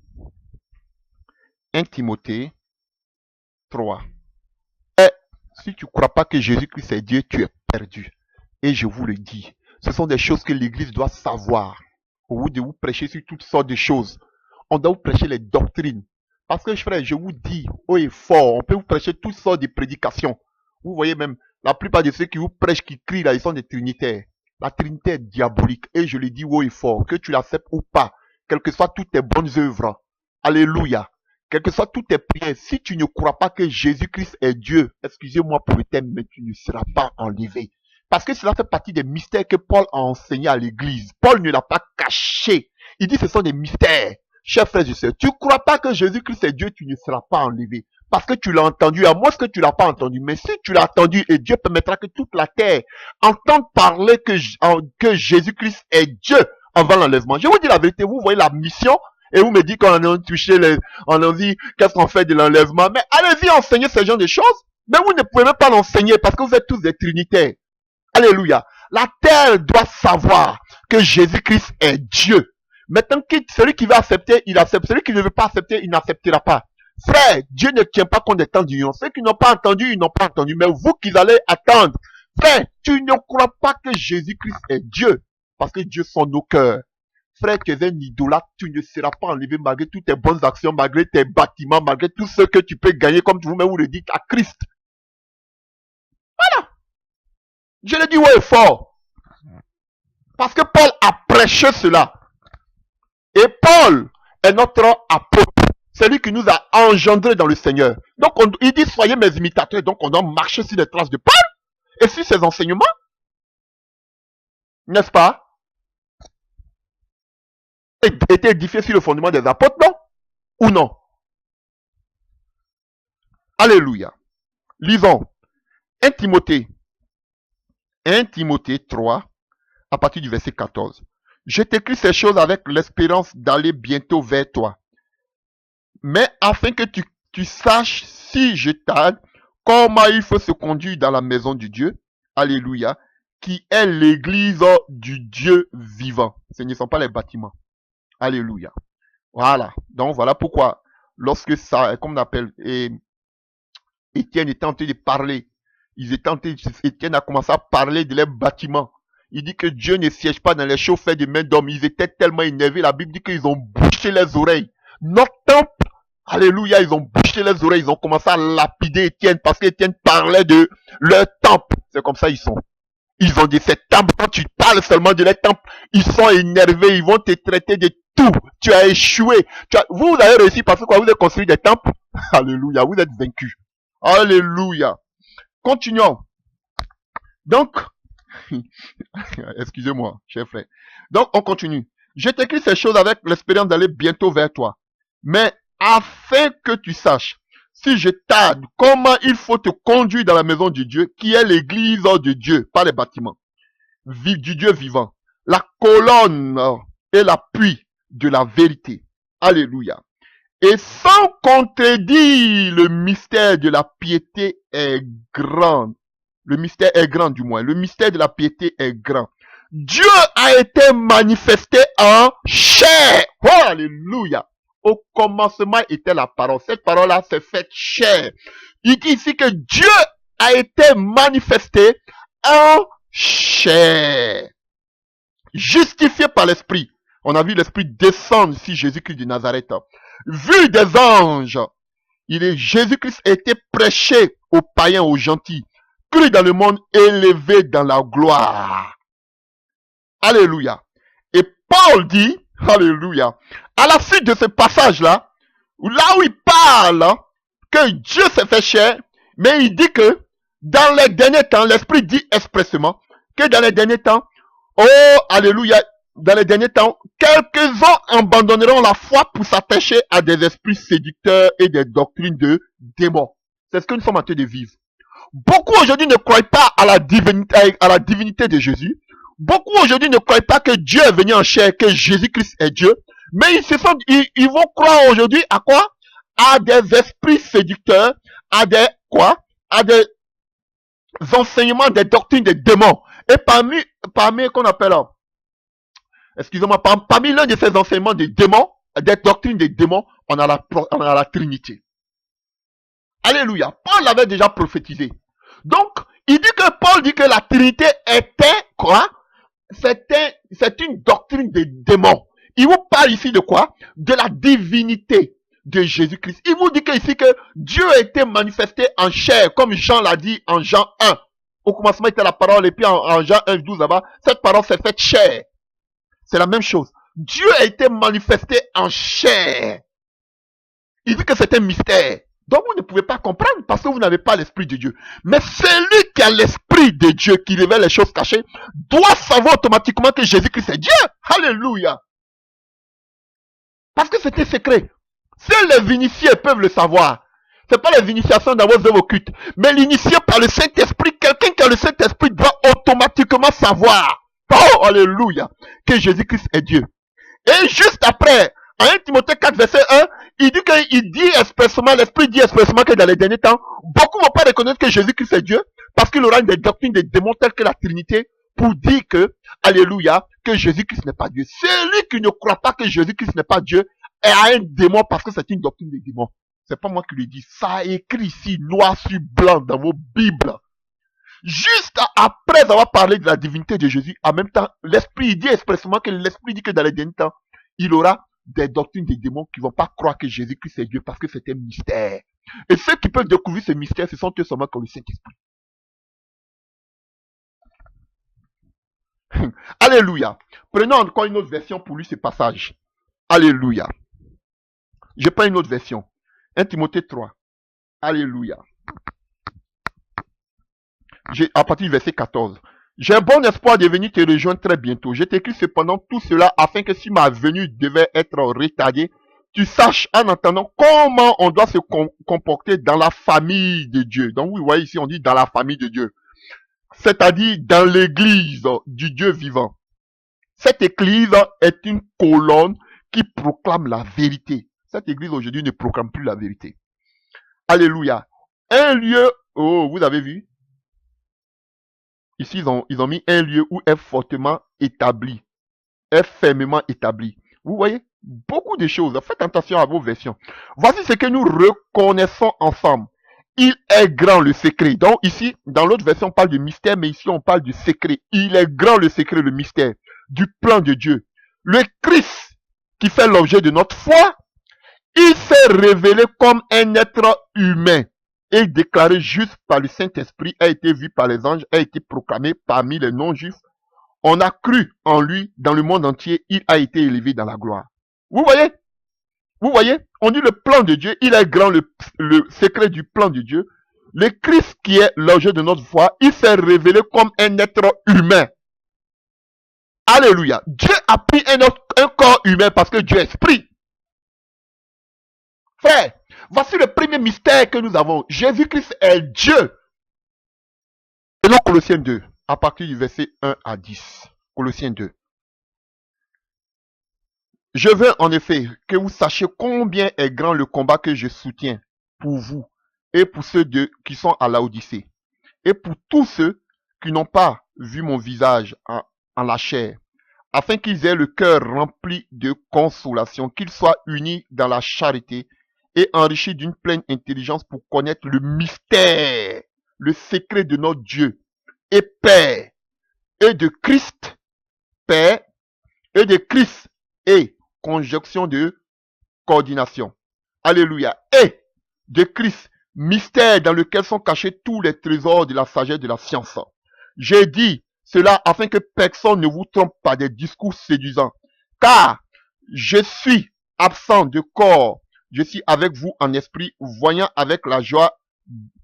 3. Et si tu ne crois pas que Jésus-Christ est Dieu, tu es perdu. Et je vous le dis, ce sont des choses que l'Église doit savoir. Au lieu de vous prêcher sur toutes sortes de choses, on doit vous prêcher les doctrines. Parce que, frère, je vous dis haut et fort, on peut vous prêcher toutes sortes de prédications. Vous voyez même, la plupart de ceux qui vous prêchent, qui crient là, ils sont des trinitaires. La Trinité est diabolique. Et je le dis haut et fort, que tu l'acceptes ou pas, quelles que soient toutes tes bonnes œuvres. Alléluia. Quelles que soient toutes tes prières, si tu ne crois pas que Jésus-Christ est Dieu, excusez-moi pour le thème, mais tu ne seras pas enlevé. Parce que cela fait partie des mystères que Paul a enseigné à l'église. Paul ne l'a pas caché. Il dit que ce sont des mystères. Chers frères et sœurs, tu ne crois pas que Jésus-Christ est Dieu, tu ne seras pas enlevé. Parce que tu l'as entendu, à moins que tu ne l'as pas entendu. Mais si tu l'as entendu, et Dieu permettra que toute la terre entende parler que Jésus-Christ est Dieu avant l'enlèvement. Je vous dis la vérité, vous voyez la mission, et vous me dites qu'on a touché on a dit qu'est-ce qu'on fait de l'enlèvement. Mais allez-y enseigner ce genre de choses. Mais vous ne pouvez même pas l'enseigner parce que vous êtes tous des trinitaires. Alléluia. La terre doit savoir que Jésus-Christ est Dieu. Maintenant, celui qui va accepter, il accepte. Celui qui ne veut pas accepter, il n'acceptera pas. Frère, Dieu ne tient pas compte des temps d'union. Ceux qui n'ont pas entendu, ils n'ont pas entendu. Mais vous qui allez attendre, frère, tu ne crois pas que Jésus-Christ est Dieu. Parce que Dieu sont nos cœurs. Frère, tu es un idolâtre, tu ne seras pas enlevé malgré toutes tes bonnes actions, malgré tes bâtiments, malgré tout ce que tu peux gagner, comme vous-même vous le dites, à Christ. Voilà. Je le dis haut et fort. Parce que Paul a prêché cela. Et Paul est notre apôtre. C'est lui qui nous a engendrés dans le Seigneur. Donc, il dit, soyez mes imitateurs. Donc, on doit marcher sur les traces de Paul et sur ses enseignements. N'est-ce pas? Était édifié sur le fondement des apôtres, non? Ou non? Alléluia. Lisons 1 Timothée 3, à partir du verset 14. Je t'écris ces choses avec l'espérance d'aller bientôt vers toi. Mais afin que tu saches, si je tarde, comment il faut se conduire dans la maison du Dieu, alléluia, qui est l'église du Dieu vivant. Ce ne sont pas les bâtiments. Alléluia. Voilà. Donc voilà pourquoi, lorsque ça, comme on appelle, Étienne était en train de parler, Étienne a commencé à parler de les bâtiments. Il dit que Dieu ne siège pas dans les choses faites de main d'homme. Ils étaient tellement énervés. La Bible dit qu'ils ont bouché les oreilles. Notre temple, alléluia, ils ont bouché les oreilles. Ils ont commencé à lapider Étienne parce qu'Étienne parlait de leur temple. C'est comme ça ils sont. Ils ont dit, ces temples, quand tu parles seulement de leur temple, ils sont énervés. Ils vont te traiter de tout. Tu as échoué. Vous avez réussi parce que quoi, vous avez construit des temples. Alléluia, vous êtes vaincus. Alléluia. Continuons. Donc, excusez-moi, cher frère. Donc, on continue. Je t'écris ces choses avec l'espérance d'aller bientôt vers toi. Mais afin que tu saches, si je tarde, comment il faut te conduire dans la maison de Dieu, qui est l'église de Dieu, pas les bâtiments, du Dieu vivant, la colonne et l'appui de la vérité. Alléluia. Et sans contredire, le mystère de la piété est grand. Le mystère est grand du moins. Le mystère de la piété est grand. Dieu a été manifesté en chair. Oh, alléluia. Au commencement était la parole. Cette parole-là s'est faite chair. Il dit ici que Dieu a été manifesté en chair. Justifié par l'Esprit. On a vu l'Esprit descendre sur Jésus-Christ de Nazareth. Vu des anges. Jésus-Christ a été prêché aux païens, aux gentils, cru dans le monde, élevé dans la gloire. Alléluia. Et Paul dit, alléluia, à la suite de ce passage-là, là où il parle que Dieu s'est fait chair, mais il dit que dans les derniers temps, l'Esprit dit expressément que dans les derniers temps, oh, alléluia, dans les derniers temps, quelques-uns abandonneront la foi pour s'attacher à des esprits séducteurs et des doctrines de démons. C'est ce que nous sommes en train de vivre. Beaucoup aujourd'hui ne croient pas à la divinité de Jésus. Beaucoup aujourd'hui ne croient pas que Dieu est venu en chair, que Jésus-Christ est Dieu. Mais ils vont croire aujourd'hui à quoi? À des esprits séducteurs, à des quoi? À des enseignements, des doctrines des démons. Et parmi qu'on appelle, excusez-moi, parmi l'un de ces enseignements des démons, des doctrines des démons, on a la Trinité. Alléluia. Paul l'avait déjà prophétisé. Donc, Paul dit que la Trinité était quoi? C'est une doctrine des démons. Il vous parle ici de quoi? De la divinité de Jésus-Christ. Il vous dit ici que Dieu a été manifesté en chair, comme Jean l'a dit en Jean 1. Au commencement était la parole, et puis en Jean 1, 12 là-bas, cette parole s'est faite chair. C'est la même chose. Dieu a été manifesté en chair. Il dit que c'est un mystère. Donc vous ne pouvez pas comprendre parce que vous n'avez pas l'Esprit de Dieu. Mais celui qui a l'Esprit de Dieu, qui révèle les choses cachées, doit savoir automatiquement que Jésus-Christ est Dieu. Alléluia. Parce que c'est un secret. Seuls les initiés peuvent le savoir. Ce n'est pas les initiations dans vos œuvres occultes. Mais l'initié par le Saint-Esprit, quelqu'un qui a le Saint-Esprit doit automatiquement savoir. Oh, alléluia. Que Jésus-Christ est Dieu. Et juste après, en 1 Timothée 4, verset 1, il dit expressement, l'Esprit dit expressement que dans les derniers temps, beaucoup ne vont pas reconnaître que Jésus-Christ est Dieu, parce qu'il aura des doctrines des démons telles que la Trinité, pour dire que, alléluia, que Jésus-Christ n'est pas Dieu. Celui qui ne croit pas que Jésus-Christ n'est pas Dieu est un démon parce que c'est une doctrine des démons. C'est pas moi qui le dis, ça est écrit ici, noir sur blanc dans vos Bibles. Juste après avoir parlé de la divinité de Jésus, en même temps, l'Esprit dit expressement que l'Esprit dit que dans les derniers temps, il aura des doctrines des démons qui ne vont pas croire que Jésus-Christ est Dieu parce que c'est un mystère. Et ceux qui peuvent découvrir ce mystère, ce sont eux seulement comme le Saint-Esprit. Alléluia. Prenons encore une autre version pour lui ce passage. Alléluia. Je prends une autre version. 1 Timothée 3. Alléluia. À partir du verset 14. J'ai bon espoir de venir te rejoindre très bientôt. Je t'écris cependant tout cela afin que si ma venue devait être retardée, tu saches en entendant comment on doit se comporter dans la famille de Dieu. Donc vous voyez ici on dit dans la famille de Dieu. C'est-à-dire dans l'église du Dieu vivant. Cette église est une colonne qui proclame la vérité. Cette église aujourd'hui ne proclame plus la vérité. Alléluia. Un lieu, oh vous avez vu? Ici, ils ont mis un lieu où est fortement établi, est fermement établi. Vous voyez, beaucoup de choses. Faites attention à vos versions. Voici ce que nous reconnaissons ensemble. Il est grand le secret. Donc ici, dans l'autre version, on parle du mystère, mais ici, on parle du secret. Il est grand le secret, le mystère du plan de Dieu. Le Christ qui fait l'objet de notre foi, il s'est révélé comme un être humain. Et déclaré juste par le Saint-Esprit, a été vu par les anges, a été proclamé parmi les non-juifs. On a cru en lui dans le monde entier, il a été élevé dans la gloire. Vous voyez? Vous voyez? On dit le plan de Dieu, il est grand le secret du plan de Dieu. Le Christ qui est l'objet de notre foi, il s'est révélé comme un être humain. Alléluia. Dieu a pris un corps humain parce que Dieu est esprit. Frère, voici le premier mystère que nous avons. Jésus-Christ est Dieu. Et non Colossiens 2, à partir du verset 1 à 10. Colossiens 2. Je veux en effet que vous sachiez combien est grand le combat que je soutiens pour vous et pour ceux qui sont à Laodicée et pour tous ceux qui n'ont pas vu mon visage en la chair, afin qu'ils aient le cœur rempli de consolation, qu'ils soient unis dans la charité et enrichis d'une pleine intelligence pour connaître le mystère, le secret de notre Dieu et Père, et de Christ, Père, et de Christ, et conjonction de coordination. Alléluia. Et de Christ, mystère dans lequel sont cachés tous les trésors de la sagesse de la science. J'ai dit cela afin que personne ne vous trompe par des discours séduisants. Car je suis absent de corps, je suis avec vous en esprit, voyant avec la joie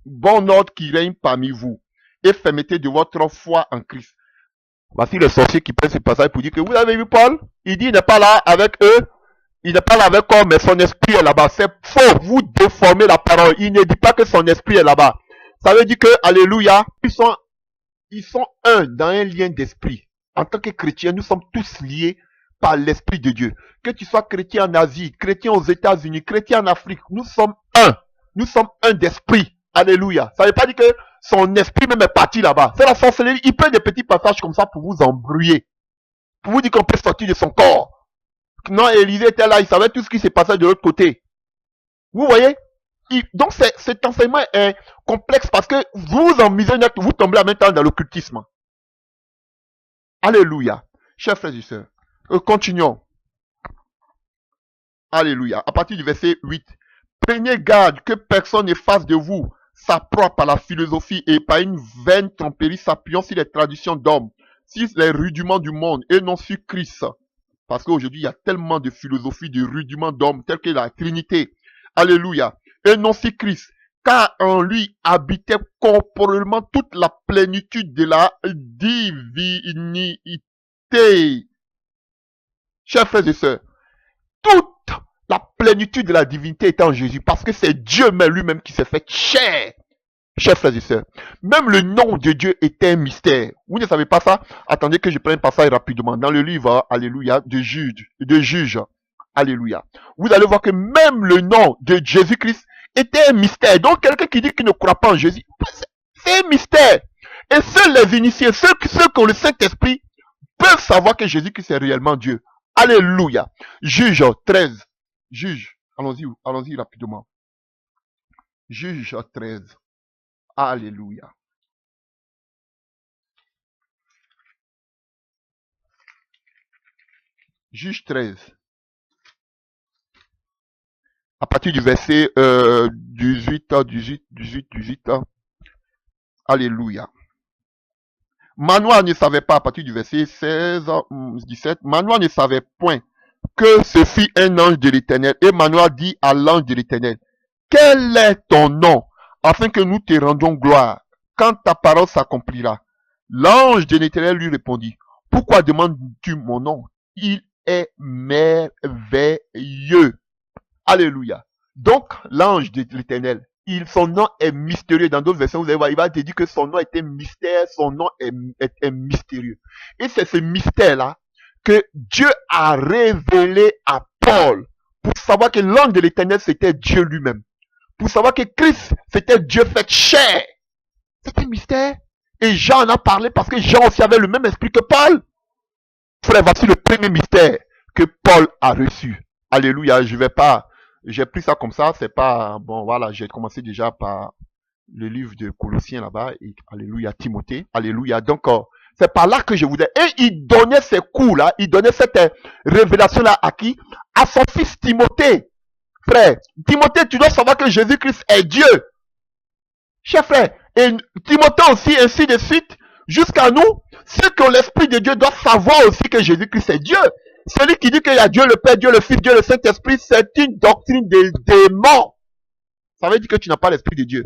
bon ordre qui règne parmi vous et fermeté de votre foi en Christ. Voici le sorcier qui prend ce passage pour dire que vous avez vu Paul, il dit il n'est pas là avec eux, il n'est pas là avec eux, mais son esprit est là-bas. C'est faux, vous déformez la parole. Il ne dit pas que son esprit est là-bas. Ça veut dire que, alléluia, ils sont un dans un lien d'esprit. En tant que chrétiens, nous sommes tous liés par l'esprit de Dieu. Que tu sois chrétien en Asie, chrétien aux États-Unis, chrétien en Afrique, nous sommes un. Nous sommes un d'esprit. Alléluia. Ça ne veut pas dire que son esprit même est parti là-bas. C'est la sorcellerie. Il prend des petits passages comme ça pour vous embrouiller. Pour vous dire qu'on peut sortir de son corps. Non, Élisée était là, il savait tout ce qui s'est passé de l'autre côté. Vous voyez? Donc cet enseignement est complexe parce que vous en misez, vous tombez en même temps dans l'occultisme. Alléluia. Chers frères et sœurs, continuons. Alléluia. À partir du verset 8. Prenez garde que personne ne fasse de vous sa proie par la philosophie et par une vaine tromperie s'appuyant sur les traditions d'hommes, sur les rudiments du monde et non sur Christ. Parce qu'aujourd'hui, il y a tellement de philosophie, de rudiments d'hommes, tels que la Trinité. Alléluia. Et non sur Christ. Car en lui habitait corporellement toute la plénitude de la divinité. Chers frères et sœurs, toute la plénitude de la divinité était en Jésus. Parce que c'est Dieu même lui-même qui s'est fait chair. Chers frères et sœurs, même le nom de Dieu était un mystère. Vous ne savez pas ça? Attendez que je prenne un passage rapidement. Dans le livre, alléluia, de Juge, alléluia. Vous allez voir que même le nom de Jésus-Christ était un mystère. Donc quelqu'un qui dit qu'il ne croit pas en Jésus, c'est un mystère. Et seuls les initiés, ceux qui ont le Saint-Esprit, peuvent savoir que Jésus-Christ est réellement Dieu. Alléluia. Juge 13. Juge, allons-y rapidement. Juge 13. Alléluia. Juge 13. À partir du verset 18. Alléluia. Manoah ne savait pas, à partir du verset 17, Manoah ne savait point que ce fut un ange de l'Éternel. Et Manoah dit à l'ange de l'Éternel, quel est ton nom, afin que nous te rendions gloire, quand ta parole s'accomplira? L'ange de l'Éternel lui répondit, pourquoi demandes-tu mon nom? Il est merveilleux. Alléluia. Donc, l'ange de l'Éternel, son nom est mystérieux. Dans d'autres versions, vous allez voir, il va te dire que son nom est un mystère, son nom est mystérieux. Et c'est ce mystère-là que Dieu a révélé à Paul pour savoir que l'ange de l'Éternel, c'était Dieu lui-même. Pour savoir que Christ, c'était Dieu fait chair. C'est un mystère. Et Jean en a parlé parce que Jean aussi avait le même esprit que Paul. Frère, voici le premier mystère que Paul a reçu. Alléluia, j'ai pris ça comme ça, c'est pas, bon voilà, j'ai commencé déjà par le livre de Colossiens là-bas, et alléluia, Timothée, alléluia, donc c'est par là que je voudrais, et il donnait ces coups-là, il donnait cette révélation-là à qui? À son fils Timothée. Frère, Timothée, tu dois savoir que Jésus-Christ est Dieu. Cher frère, et Timothée aussi, ainsi de suite, jusqu'à nous, ceux qui ont l'Esprit de Dieu doivent savoir aussi que Jésus-Christ est Dieu. Celui qui dit qu'il y a Dieu le Père, Dieu le Fils, Dieu le Saint-Esprit, c'est une doctrine des démons. Ça veut dire que tu n'as pas l'Esprit de Dieu.